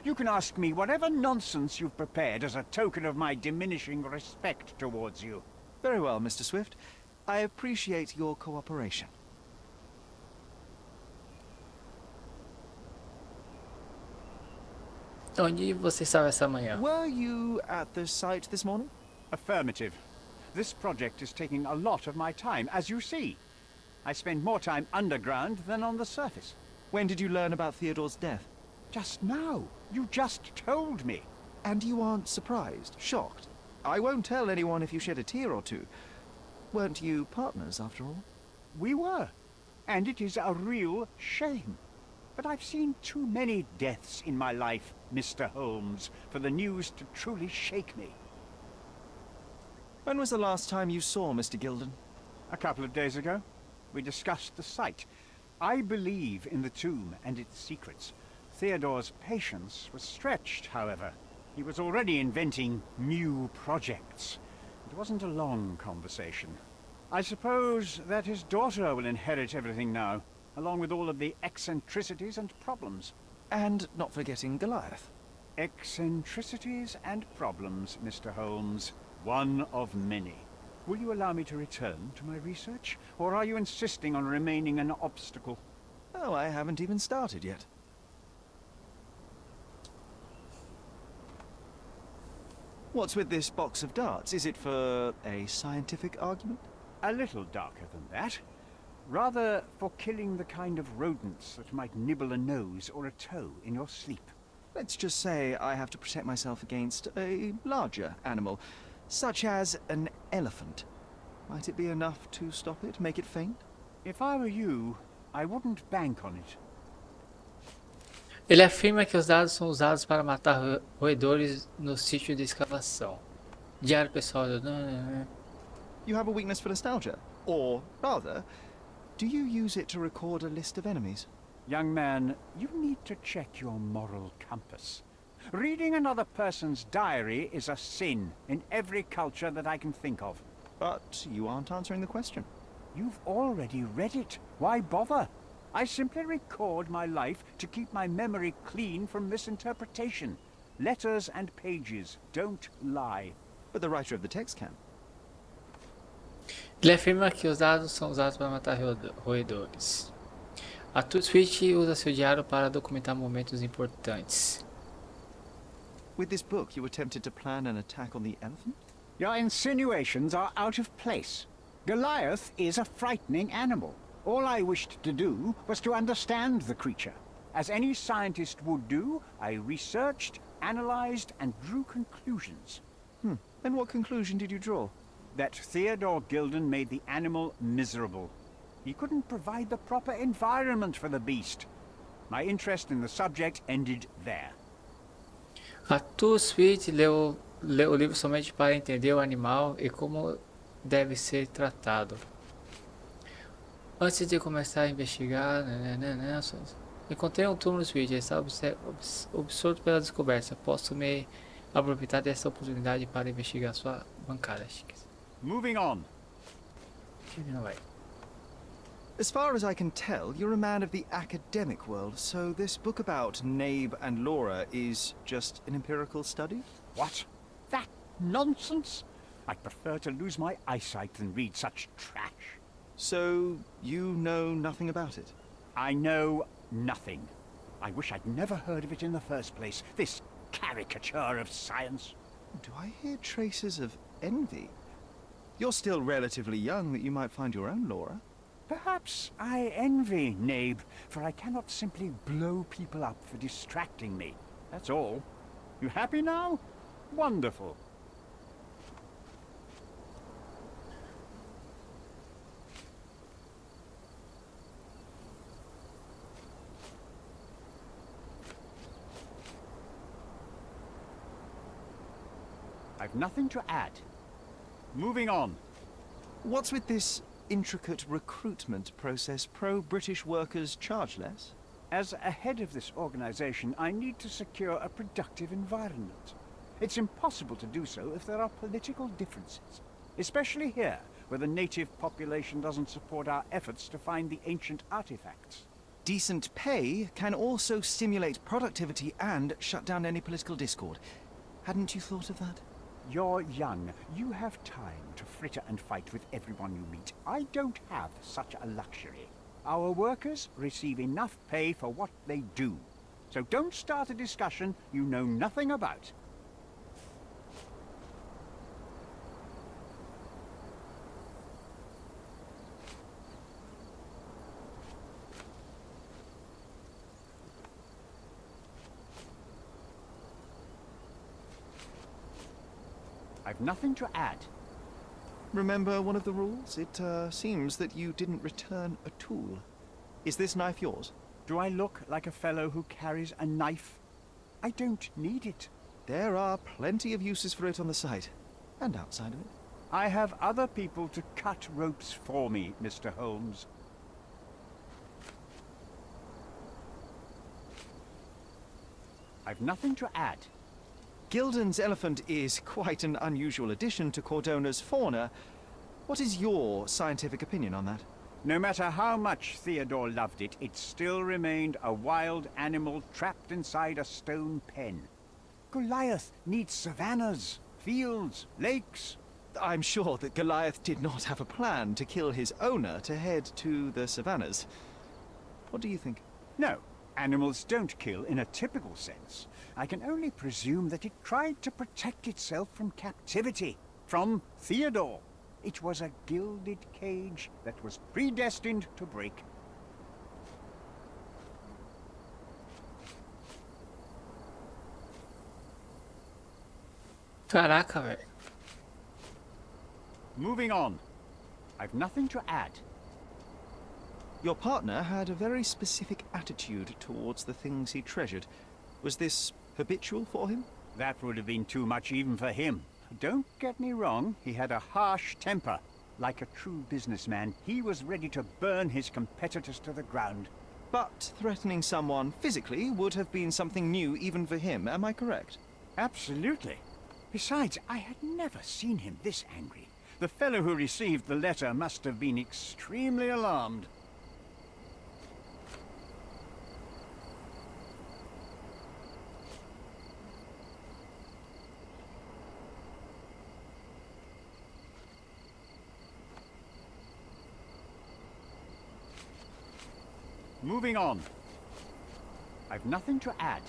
You can ask me whatever nonsense you've prepared as a token of my diminishing respect towards you. Very well, Mr. Swift. I appreciate your cooperation. Onde você estava essa manhã? Were you at the site this morning? Affirmative. This project is taking a lot of my time, as you see. I spend more time underground than on the surface. When did you learn about Theodore's death? Just now. You just told me. And you aren't surprised, shocked? I won't tell anyone if you shed a tear or two. Weren't you partners, after all? We were. And it is a real shame. But I've seen too many deaths in my life, Mr. Holmes, for the news to truly shake me. When was the last time you saw Mr. Gilden? A couple of days ago. We discussed the site. I believe in the tomb and its secrets. Theodore's patience was stretched, however. He was already inventing new projects. It wasn't a long conversation. I suppose that his daughter will inherit everything now, along with all of the eccentricities and problems. And not forgetting Goliath. Eccentricities and problems, Mr. Holmes. One of many. Will you allow me to return to my research, or are you insisting on remaining an obstacle? Oh, I haven't even started yet. What's with this box of darts? Is it for a scientific argument? A little darker than that. Rather for killing the kind of rodents that might nibble a nose or a toe in your sleep. Let's just say I have to protect myself against a larger animal. Such as an elephant. Might it be enough to stop it, make it faint? If I were you, I wouldn't bank on it. Ele afirma que os dados são usados para matar roedores no sítio de escavação. Diário pessoal do... You have a weakness for nostalgia? Or, rather, do you use it to record a list of enemies? Young man, you need to check your moral compass. Reading another person's diary is a sin in every culture that I can think of. But you aren't answering the question. You've already read it. Why bother? I simply record my life to keep my memory clean from misinterpretation. Letters and pages don't lie. But the writer of the text can. Ele afirma que os dados são usados para matar roedores. A Switch usa seu diário para documentar momentos importantes. With this book, you attempted to plan an attack on the elephant? Your insinuations are out of place. Goliath is a frightening animal. All I wished to do was to understand the creature. As any scientist would do, I researched, analyzed, and drew conclusions. And what conclusion did you draw? That Theodore Gilden made the animal miserable. He couldn't provide the proper environment for the beast. My interest in the subject ended there. A Switch leu o livro somente para entender o animal e como deve ser tratado. Antes de começar a investigar, encontrei um túmulo no Switch. Estava absorto pela descoberta. Posso me aproveitar dessa oportunidade para investigar sua bancada. Moving on. Não vai. As far as I can tell, you're a man of the academic world, so this book about Nabe and Laura is just an empirical study? What? That nonsense? I'd prefer to lose my eyesight than read such trash. So, you know nothing about it? I know nothing. I wish I'd never heard of it in the first place, this caricature of science. Do I hear traces of envy? You're still relatively young that you might find your own Laura. Perhaps I envy Nabe, for I cannot simply blow people up for distracting me. That's all. You happy now? Wonderful. I've nothing to add. Moving on. What's with this intricate recruitment process? Pro-British workers charge less? As a head of this organization, I need to secure a productive environment. It's impossible to do so if there are political differences, especially here, where the native population doesn't support our efforts to find the ancient artifacts. Decent pay can also stimulate productivity and shut down any political discord. Hadn't you thought of that? You're young. You have time to fritter and fight with everyone you meet. I don't have such a luxury. Our workers receive enough pay for what they do. So don't start a discussion you know nothing about. I've nothing to add. Remember one of the rules? It seems that you didn't return a tool. Is this knife yours? Do I look like a fellow who carries a knife? I don't need it. There are plenty of uses for it on the site, and outside of it. I have other people to cut ropes for me, Mr. Holmes. I've nothing to add. Gilden's elephant is quite an unusual addition to Cordona's fauna. What is your scientific opinion on that? No matter how much Theodore loved it, it still remained a wild animal trapped inside a stone pen. Goliath needs savannas, fields, lakes. I'm sure that Goliath did not have a plan to kill his owner to head to the savannas. What do you think? No, animals don't kill in a typical sense. I can only presume that it tried to protect itself from captivity, from Theodore. It was a gilded cage that was predestined to break. Caraca, velho. Moving on. I've nothing to add. Your partner had a very specific attitude towards the things he treasured. Was this habitual for him? That would have been too much even for him. Don't get me wrong, he had a harsh temper. Like a true businessman, he was ready to burn his competitors to the ground. But threatening someone physically would have been something new even for him, am I correct? Absolutely. Besides, I had never seen him this angry. The fellow who received the letter must have been extremely alarmed. Moving on. I've nothing to add.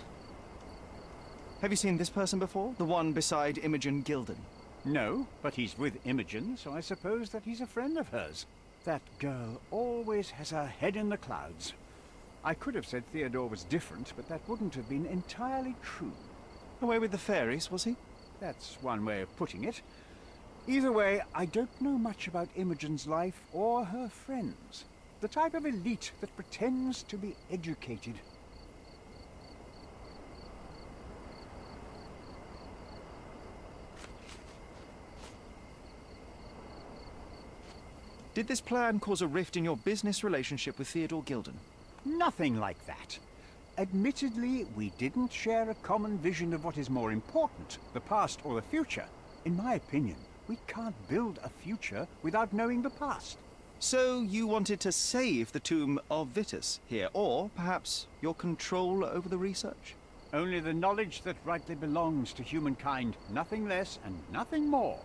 Have you seen this person before? The one beside Imogen Gilden? No, but he's with Imogen, so I suppose that he's a friend of hers. That girl always has her head in the clouds. I could have said Theodore was different, but that wouldn't have been entirely true. Away with the fairies, was he? That's one way of putting it. Either way, I don't know much about Imogen's life or her friends. The type of elite that pretends to be educated. Did this plan cause a rift in your business relationship with Theodore Gilden? Nothing like that. Admittedly, we didn't share a common vision of what is more important, the past or the future. In my opinion, we can't build a future without knowing the past. So you wanted to save the tomb of Vitus here, or perhaps your control over the research? Only the knowledge that rightly belongs to humankind, nothing less and nothing more.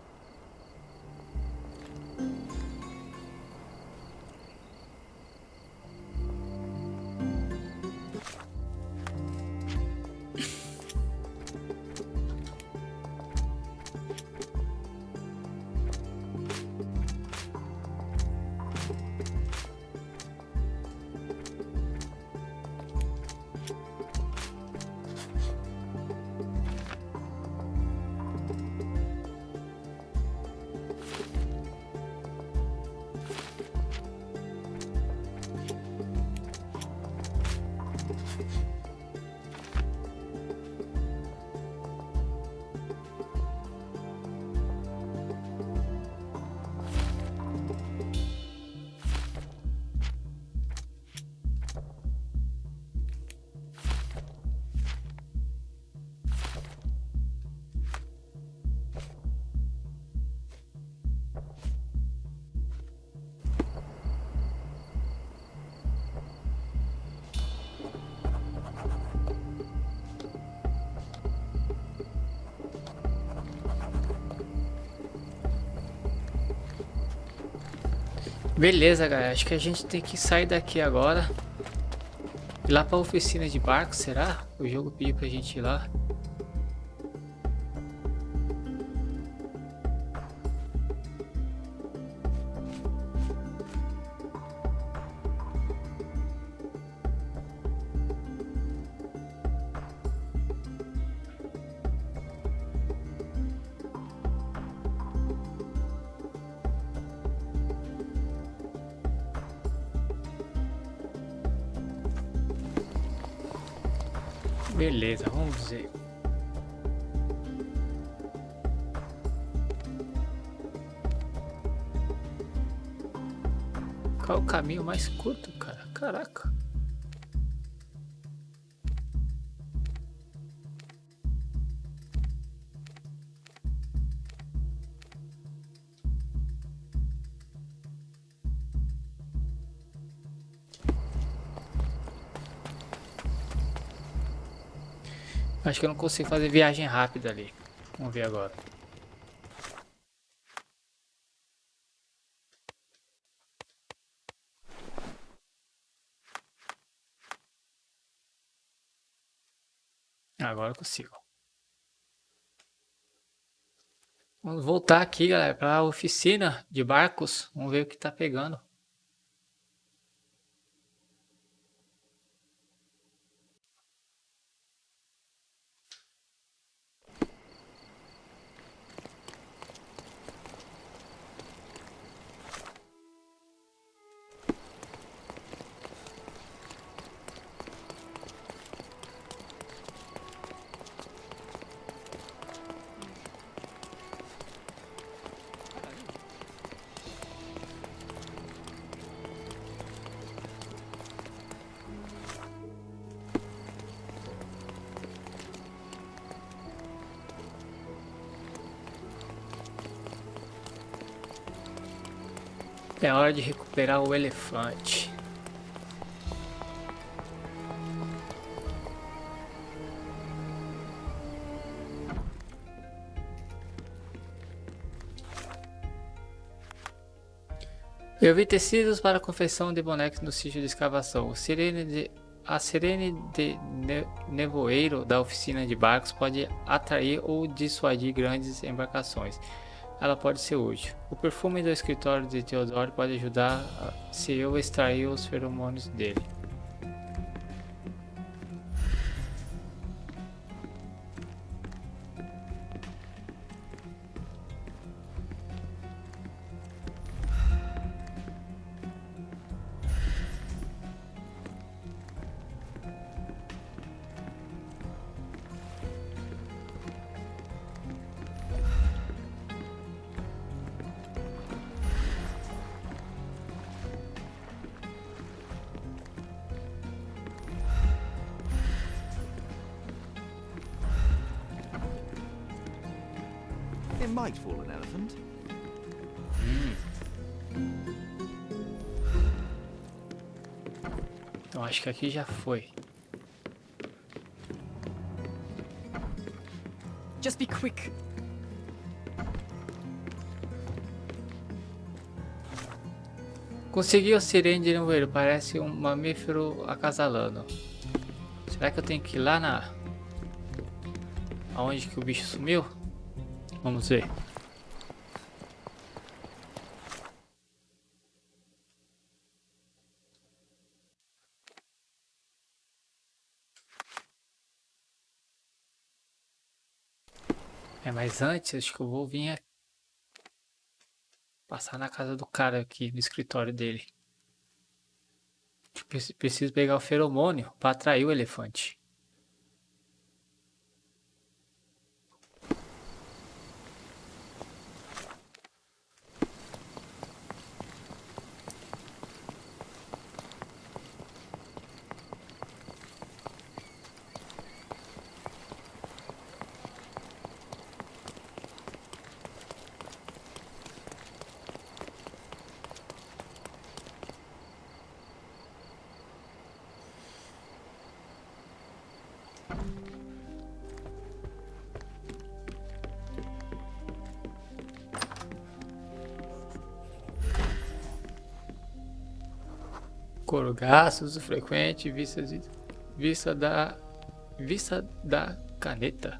Beleza, galera. Acho que a gente tem que sair daqui agora. Ir lá pra oficina de barco, será? O jogo pediu pra gente ir lá. Beleza, vamos ver. Qual é o caminho mais curto, cara? Caraca. Acho que eu não consigo fazer viagem rápida ali. Vamos ver agora. Agora eu consigo. Vamos voltar aqui, galera, para a oficina de barcos. Vamos ver o que tá pegando. É hora de recuperar o elefante. Eu vi tecidos para a confecção de bonecos no sítio de escavação. A sirene de nevoeiro da oficina de barcos pode atrair ou dissuadir grandes embarcações. Ela pode ser útil. O perfume do escritório de Theodore pode ajudar se eu extrair os feromônios dele. It might fool an elephant. Então acho que aqui já foi. Just be quick. Consegui o sirene de nevoeiro. Parece um mamífero acasalando. Será que eu tenho que ir lá na... aonde que o bicho sumiu? Vamos ver. Mas antes acho que eu vou vir aqui. Passar na casa do cara aqui, no escritório dele. Preciso pegar o feromônio para atrair o elefante. Corogaço, uso frequente, vista da caneta.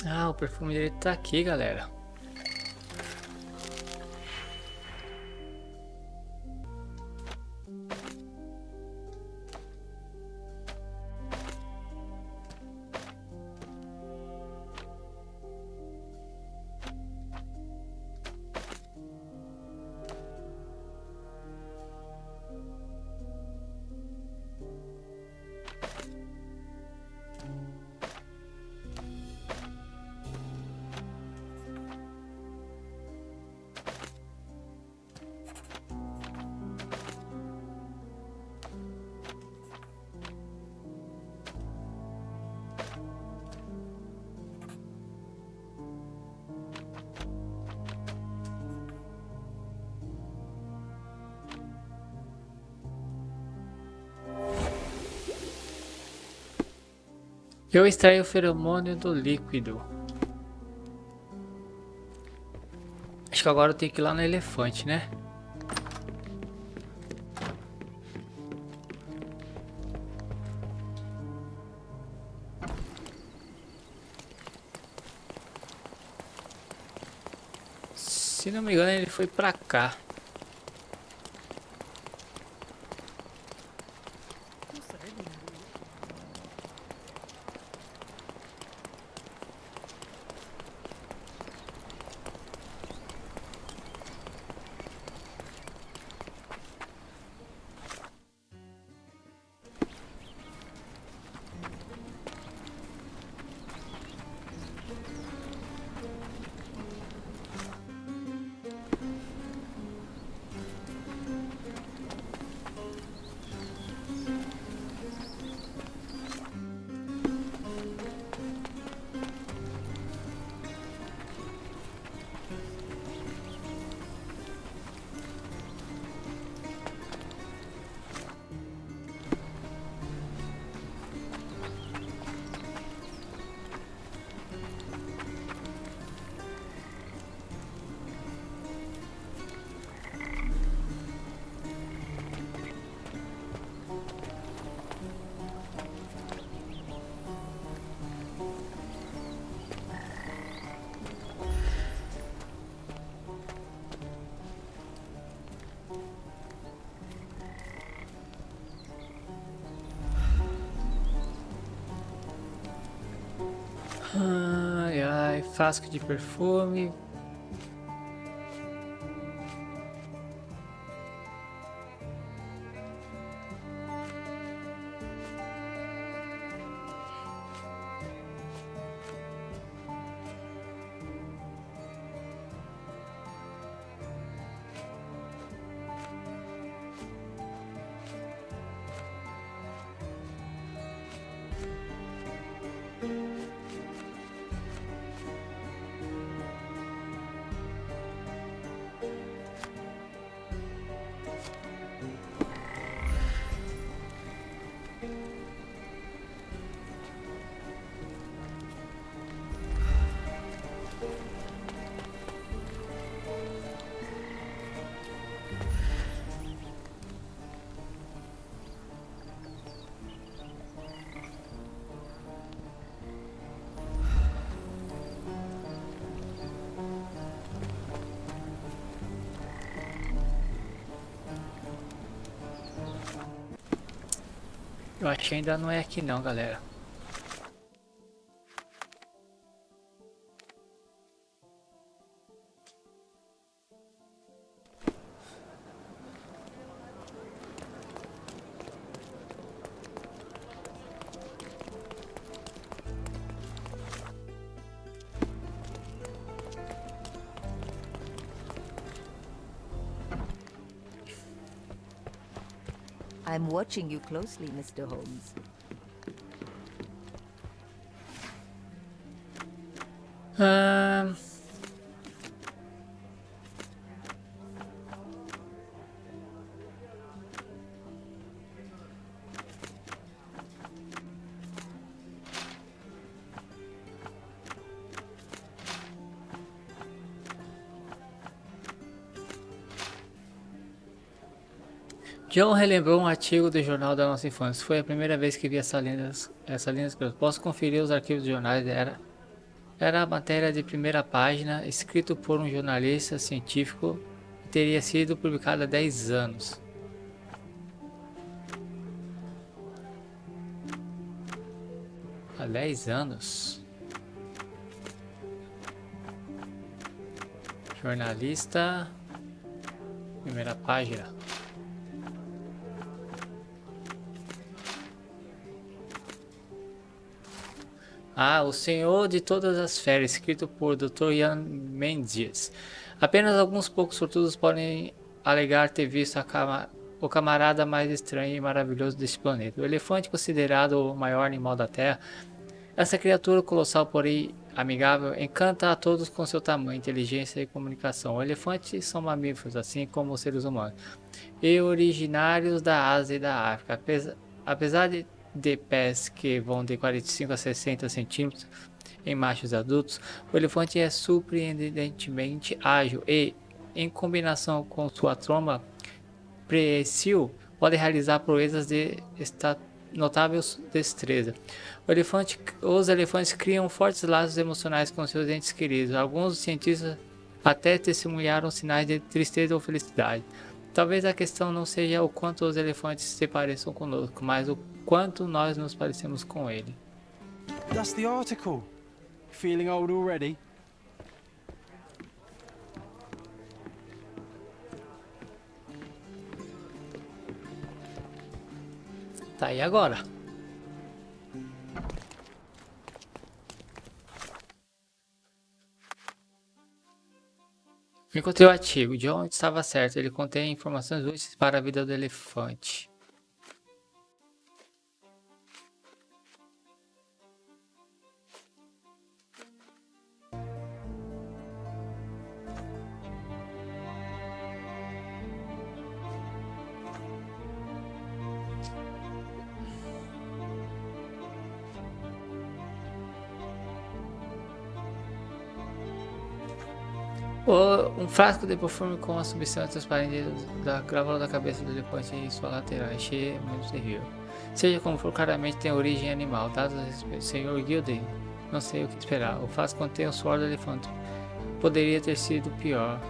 Ah, o perfume dele tá aqui, galera. Eu extraí o feromônio do líquido. Acho que agora eu tenho que ir lá no elefante, né? Se não me engano, ele foi pra cá. Frasco de perfume. Eu acho que ainda não é aqui não, galera. I'm watching you closely, Mr. Holmes. John relembrou um artigo do jornal da nossa infância. Foi a primeira vez que vi essa linha escrita. Posso conferir os arquivos de jornais. Era a matéria de primeira página, escrito por um jornalista científico e teria sido publicada há 10 anos. Há 10 anos. Jornalista, primeira página. Ah, O Senhor de Todas as Feras, escrito por Dr. Ian Menzies. Apenas alguns poucos sortudos podem alegar ter visto o camarada mais estranho e maravilhoso deste planeta. O elefante, considerado o maior animal da Terra, essa criatura colossal, porém amigável, encanta a todos com seu tamanho, inteligência e comunicação. Os elefantes são mamíferos, assim como os seres humanos, e originários da Ásia e da África. Apesar de pés que vão de 45 a 60 centímetros em machos adultos, o elefante é surpreendentemente ágil e, em combinação com sua tromba prensil, pode realizar proezas de notável destreza. Os elefantes criam fortes laços emocionais com seus entes queridos. Alguns cientistas até testemunharam sinais de tristeza ou felicidade. Talvez a questão não seja o quanto os elefantes se pareçam conosco, mas o quanto nós nos parecemos com ele. That's the article. Feeling old already? Tá aí agora. Encontrei o artigo. John estava certo. Ele contém informações úteis para a vida do elefante. Um frasco de perfume com a substância transparente da grávala da cabeça do elefante em sua lateral, cheia muito terrível. Seja como for, claramente tem origem animal. Dados a respeito, Sr. Gilden, não sei o que esperar. O frasco contém o suor do elefante. Poderia ter sido pior.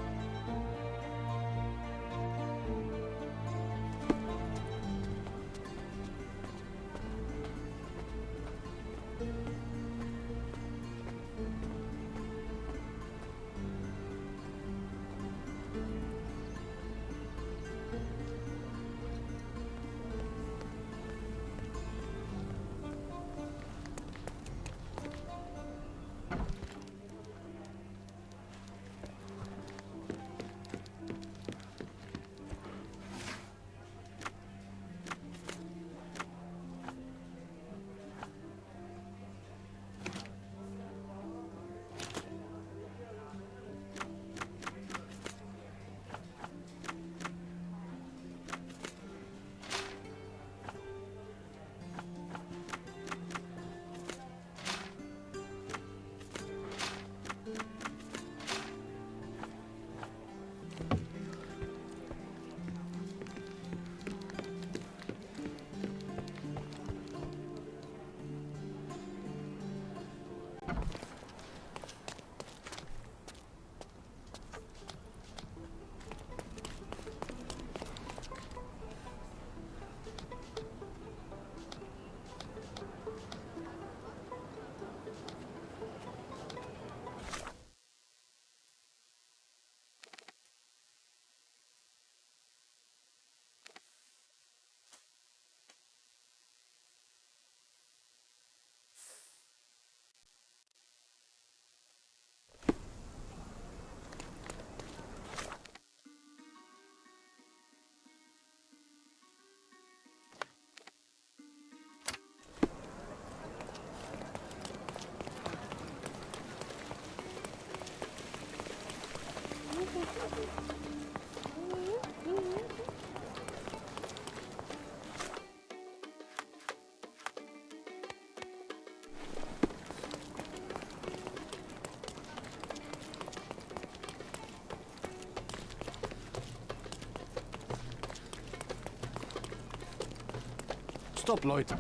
Stop, Leute.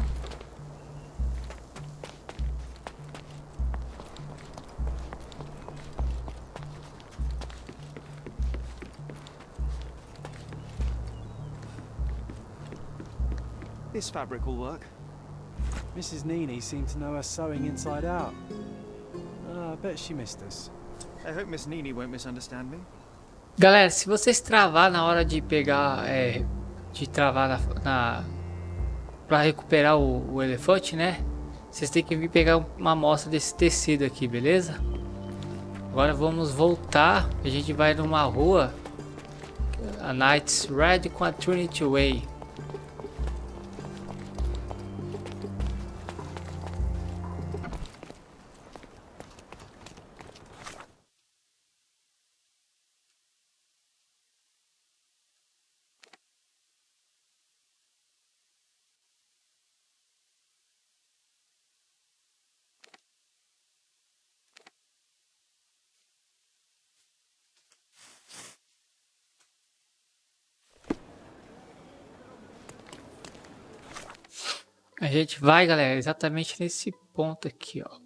This fabric will work. Mrs. Nini seemed to know her sewing inside out. I bet she missed us. I hope Miss Nini won't misunderstand me. Galera, se vocês travar na hora de pegar, de travar para recuperar o elefante, né? Vocês têm que vir pegar uma amostra desse tecido aqui, beleza? Agora vamos voltar. A gente vai numa rua, a Knight's Red com a Trinity Way. A gente vai, galera, exatamente nesse ponto aqui, ó.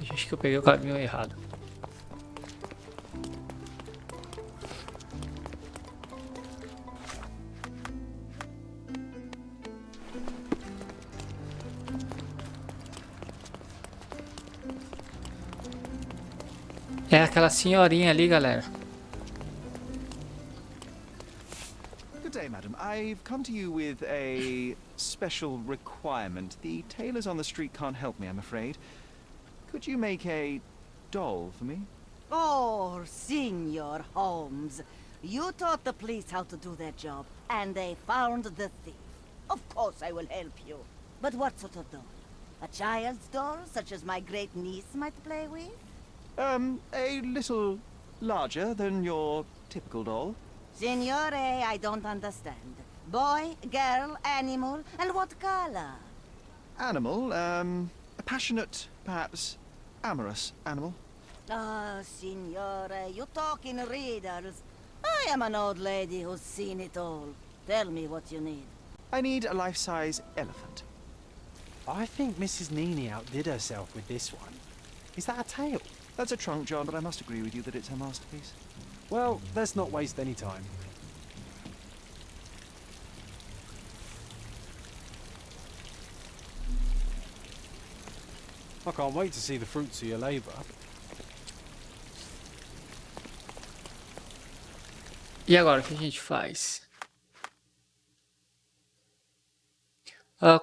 Acho que eu peguei o caminho errado. É aquela senhorinha ali, galera. Good day, madam. I've come to you with a special requirement. The tailors on the street can't help me, I'm afraid. Could you make a doll for me? Oh, Senor Holmes. You taught the police how to do their job, and they found the thief. Of course I will help you. But what sort of doll? A child's doll, such as my great niece might play with? A little larger than your typical doll. Signore, I don't understand. Boy, girl, animal, and what color? Animal, a passionate, perhaps amorous animal. Ah, Signore, you talk in riddles. I am an old lady who's seen it all. Tell me what you need. I need a life-size elephant. I think Mrs. Nini outdid herself with this one. Is that a tail? That's a trunk, John, but I must agree with you that it's her masterpiece. Well, let's not waste any time. I can't wait to see the fruits of your labour. E agora, o que a gente faz?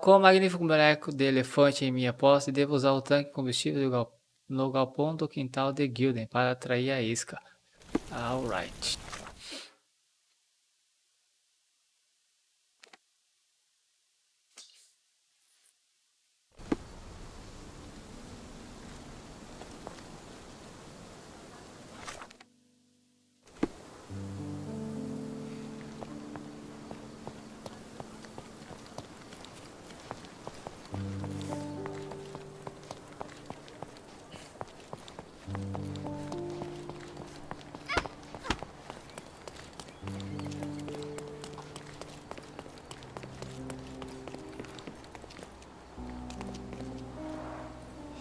Com o magnífico boneco de elefante em minha posse, devo usar o tanque de combustível no galpão do quintal de Gilden para atrair a isca. Alright.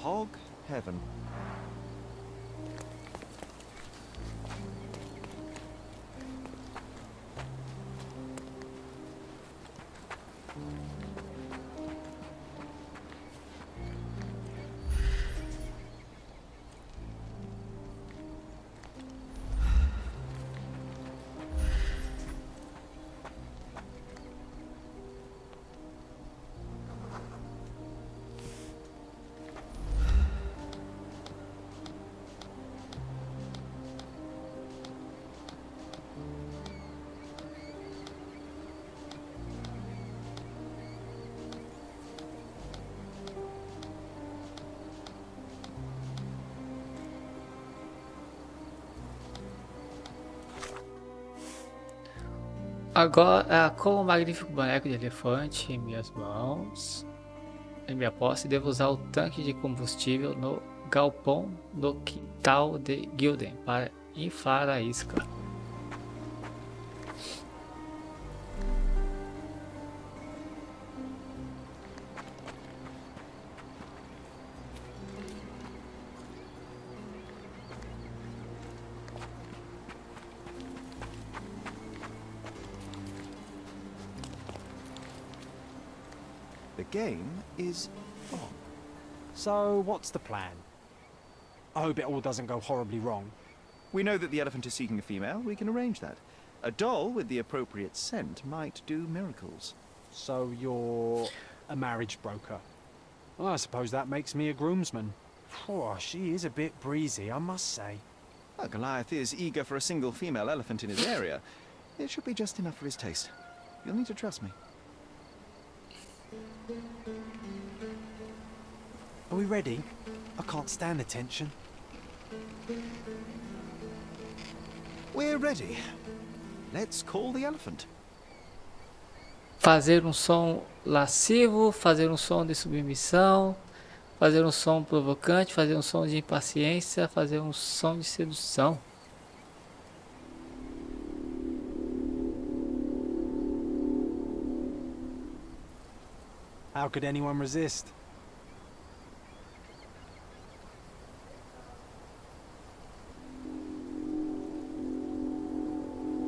Hog heaven. Agora, com o magnífico boneco de elefante em minhas mãos, em minha posse, devo usar o tanque de combustível no galpão do quintal de Gilden para inflar a isca. The game is on. So, what's the plan? I hope it all doesn't go horribly wrong. We know that the elephant is seeking a female. We can arrange that. A doll with the appropriate scent might do miracles. So you're a marriage broker. Well, I suppose that makes me a groomsman. Oh, she is a bit breezy, I must say. Well, Goliath is eager for a single female elephant in his area. It should be just enough for his taste. You'll need to trust me. Are we ready? I can't stand the tension. We're ready. Let's call the elephant. Fazer um som lascivo, fazer um som de submissão, fazer um som provocante, fazer um som de impaciência, fazer um som de sedução. How could anyone resist?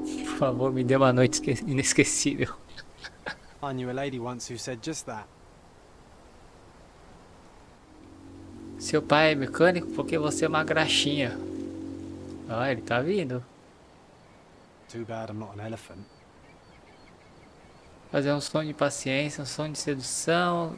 Por favor, me dê uma noite inesquecível. I knew a lady once who said just that. Seu pai é mecânico porque você é uma graxinha. Ah, ele tá vindo. Too bad I'm not an elephant. Fazer um som de paciência, um som de sedução.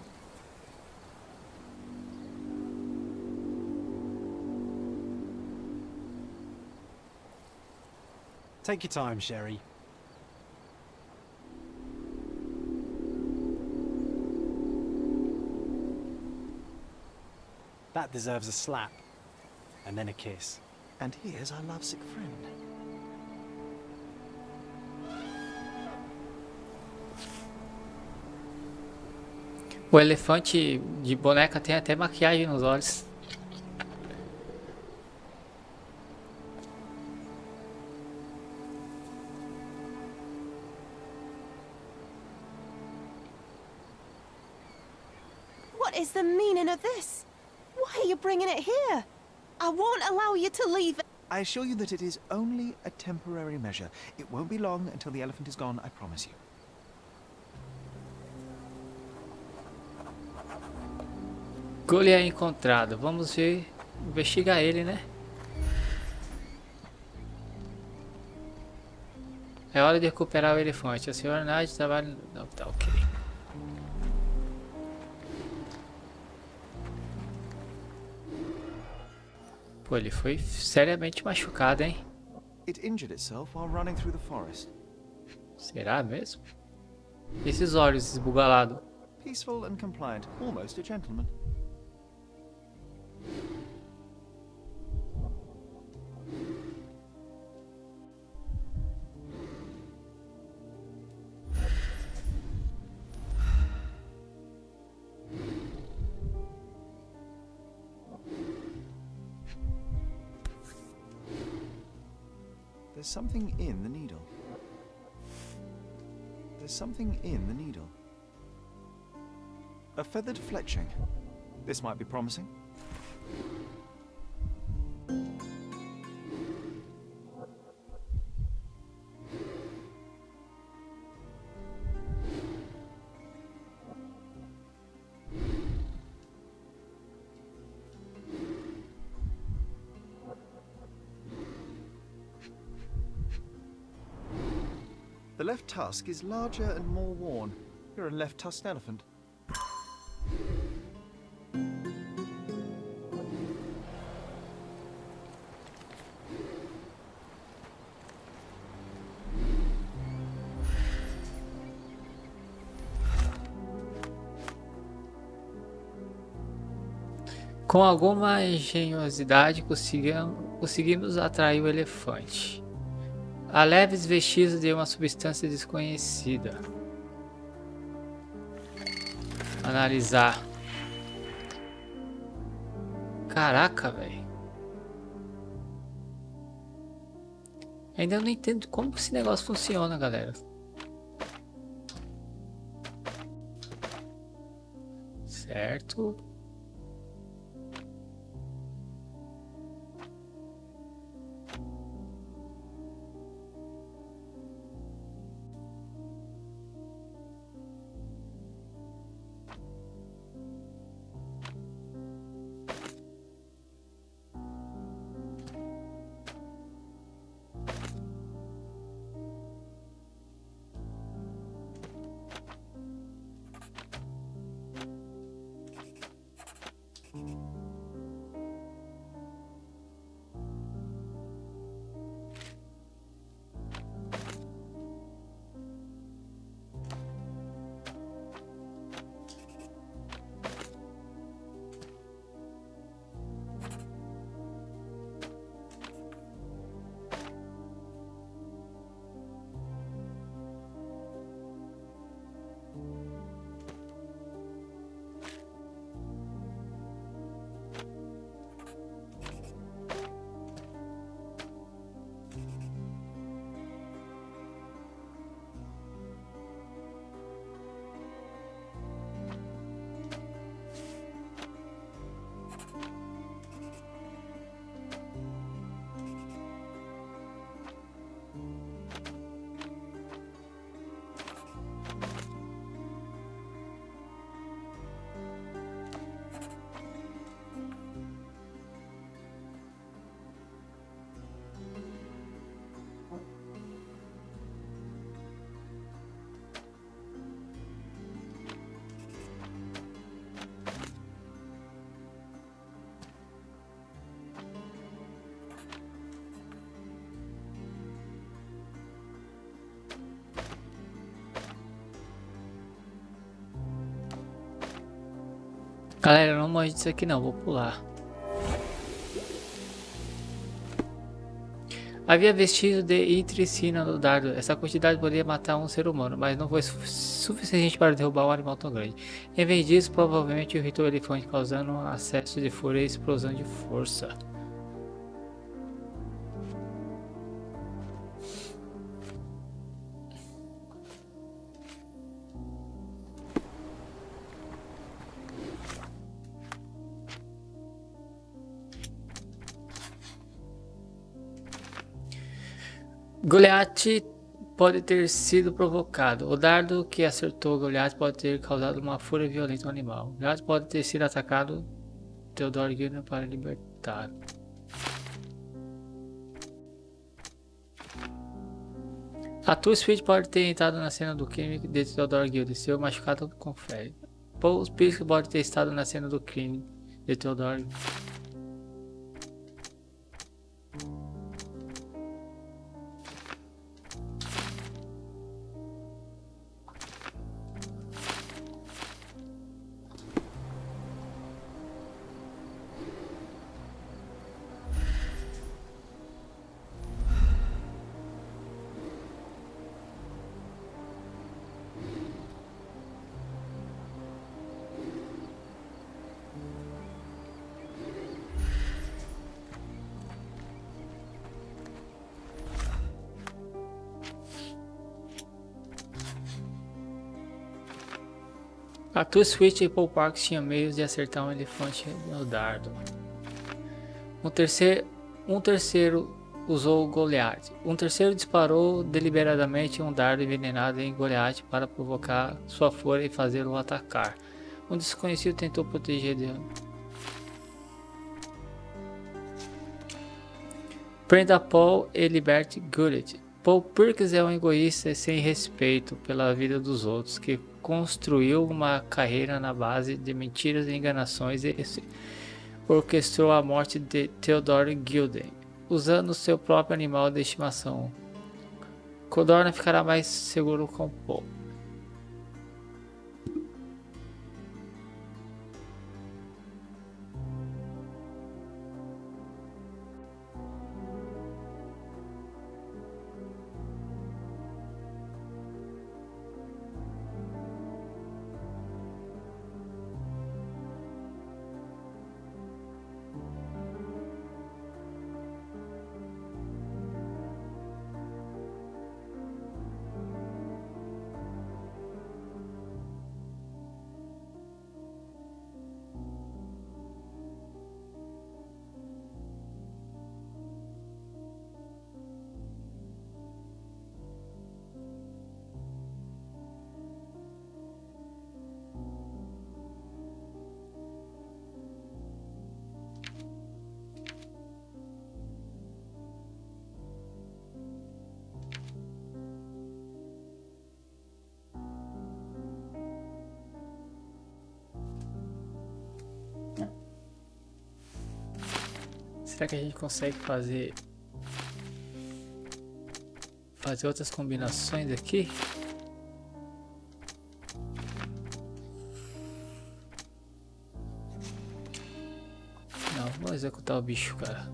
Take your time, Sherry. That deserves a slap. And then a kiss. And here's our lovesick friend. O elefante de boneca tem até maquiagem nos olhos. What is the meaning of this? Why are you bringing it here? I won't allow you to leave it. I assure you that it is only a temporary measure. It won't be long until the elephant is gone, I promise you. Goliath encontrado. Vamos ver, investigar ele, né? É hora de recuperar o elefante. A senhora Nath trabalha... Não, tá ok. Pô, ele foi seriamente machucado, hein? It injured itself while running through the forest. Será mesmo? Esses olhos esbugalados. Peaceful and compliant, almost a gentleman. There's something in the needle. There's something in the needle. A feathered fletching. This might be promising. The left tusk is larger and more worn. You're a left-tusked elephant. Com alguma engenhosidade conseguimos atrair o elefante. Há leves vestígios de uma substância desconhecida. Analisar. Caraca, velho. Ainda não entendo como esse negócio funciona, galera. Certo. Galera, eu não manjo disso aqui não, vou pular. Havia vestígio de intricina no dardo. Essa quantidade poderia matar um ser humano, mas não foi suficiente para derrubar um animal tão grande. Em vez disso, provavelmente irritou o elefante, causando um acesso de fúria e explosão de força. Goliath pode ter sido provocado. O dardo que acertou Goliath pode ter causado uma fúria violenta no animal. Goliath pode ter sido atacado Theodore Gilden para libertar. A Two Sweet pode ter entrado na cena do crime de Theodore Gilden, seu machucado com fé. Paul Pisco pode ter estado na cena do crime de Theodore. A Two Switch e Paul Parks tinham meios de acertar um elefante no dardo. Um terceiro usou Goliath. Um terceiro disparou deliberadamente um dardo envenenado em Goliath para provocar sua fúria e fazê-lo atacar. Um desconhecido tentou proteger dele. Prenda Paul e liberte Goliath. Paul Perkins é um egoísta sem respeito pela vida dos outros, que construiu uma carreira na base de mentiras e enganações e orquestrou a morte de Theodore Gilden, usando seu próprio animal de estimação. Codorna ficará mais seguro com Paul. Será que a gente consegue fazer outras combinações aqui? Não, vou executar o bicho, cara.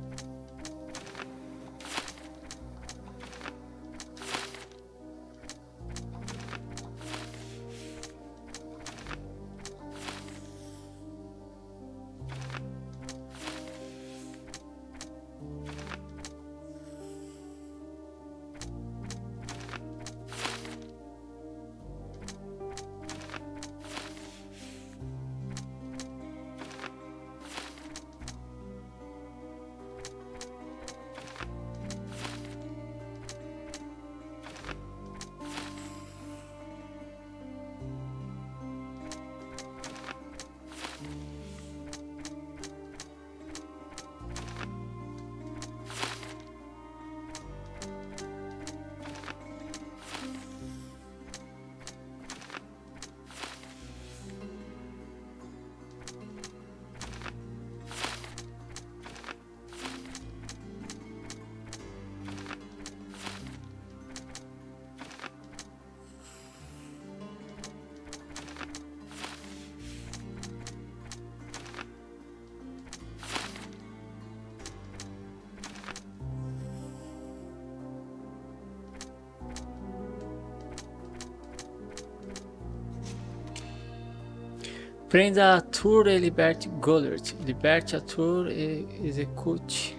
Prenda Arthur e liberte Gollert. Liberte Arthur e execute.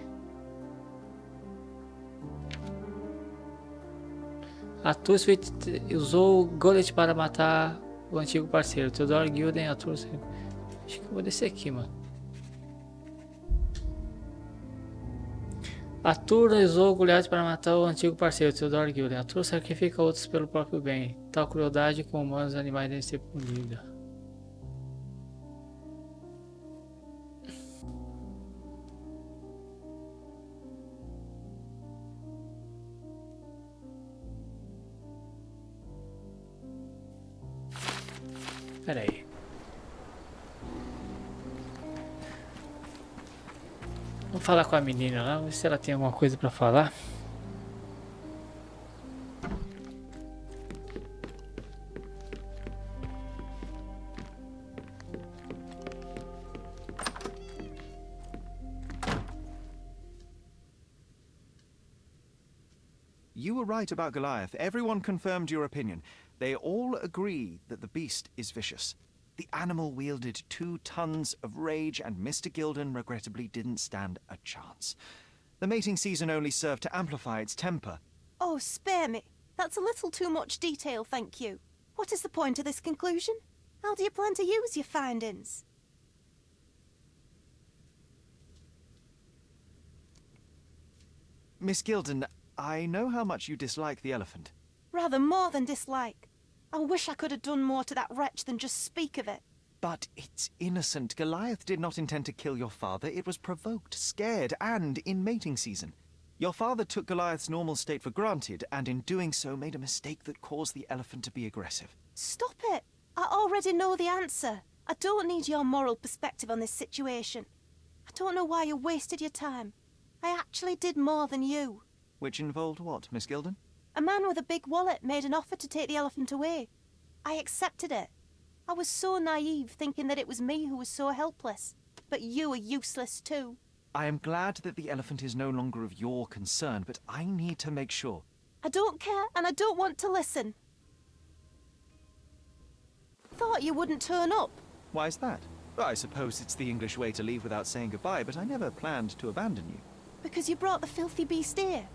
Arthur Swift usou Gollert para matar o antigo parceiro. Theodore Gilden, Arthur. Acho que eu vou descer aqui, mano. Arthur usou Goliath para matar o antigo parceiro, Theodore Gilden. Arthur sacrifica outros pelo próprio bem. Tal crueldade com humanos e animais deve ser punida. Pera aí. Vamos falar com a menina lá, ver se ela tem alguma coisa pra falar. You were right about Goliath. Everyone confirmed your opinion. They all agree that the beast is vicious. The animal wielded 2 tons of rage, and Mr. Gilden regrettably didn't stand a chance. The mating season only served to amplify its temper. Oh, spare me. That's a little too much detail, thank you. What is the point of this conclusion? How do you plan to use your findings? Miss Gilden, I know how much you dislike the elephant. Rather more than dislike. I wish I could have done more to that wretch than just speak of it. But it's innocent. Goliath did not intend to kill your father. It was provoked, scared, and in mating season. Your father took Goliath's normal state for granted, and in doing so made a mistake that caused the elephant to be aggressive. Stop it! I already know the answer. I don't need your moral perspective on this situation. I don't know why you wasted your time. I actually did more than you. Which involved what, Miss Gilden? A man with a big wallet made an offer to take the elephant away. I accepted it. I was so naive, thinking that it was me who was so helpless. But you are useless too. I am glad that the elephant is no longer of your concern, but I need to make sure. I don't care, and I don't want to listen. Thought you wouldn't turn up. Why's that? I suppose it's the English way to leave without saying goodbye, but I never planned to abandon you. Because you brought the filthy beast here.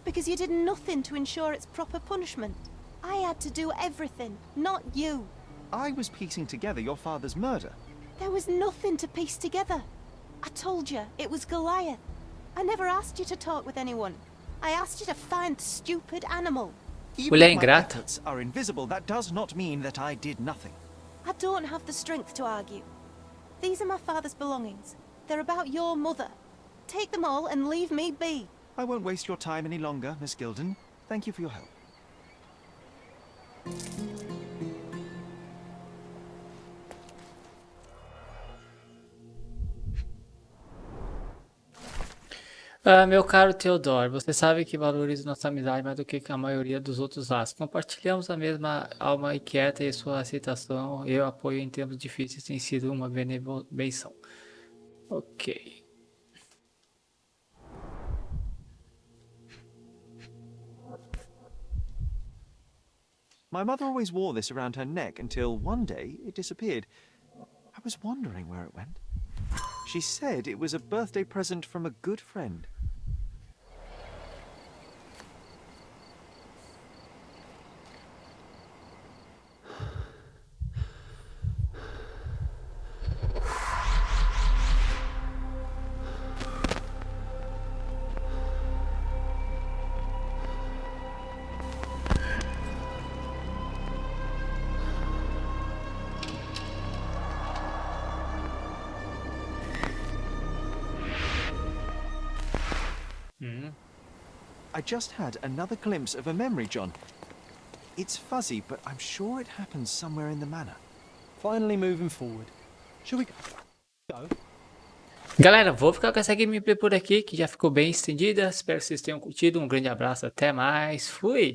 Because you did nothing to ensure its proper punishment. I had to do everything, not you. I was piecing together your father's murder. There was nothing to piece together. I told you, it was Goliath. I never asked you to talk with anyone. I asked you to find the stupid animal. Even if my efforts are invisible, that does not mean that I did nothing. I don't have the strength to argue. These are my father's belongings. They're about your mother. Take them all and leave me be. I won't waste your time any longer, Miss Gilden. Thank you for your help. Meu caro Theodore, você sabe que valorizo nossa amizade mais do que a maioria dos outros laços. Compartilhamos a mesma alma inquieta e sua aceitação e o apoio em tempos difíceis tem sido uma benção. Ok. My mother always wore this around her neck until one day it disappeared. I was wondering where it went. She said it was a birthday present from a good friend. I just had another glimpse of a memory, John. It's fuzzy, but I'm sure it happens somewhere in the manor. Finally moving forward. Shall we go? Galera, vou ficar com essa gameplay por aqui, que já ficou bem estendida. Espero que vocês tenham curtido. Um grande abraço, até mais. Fui!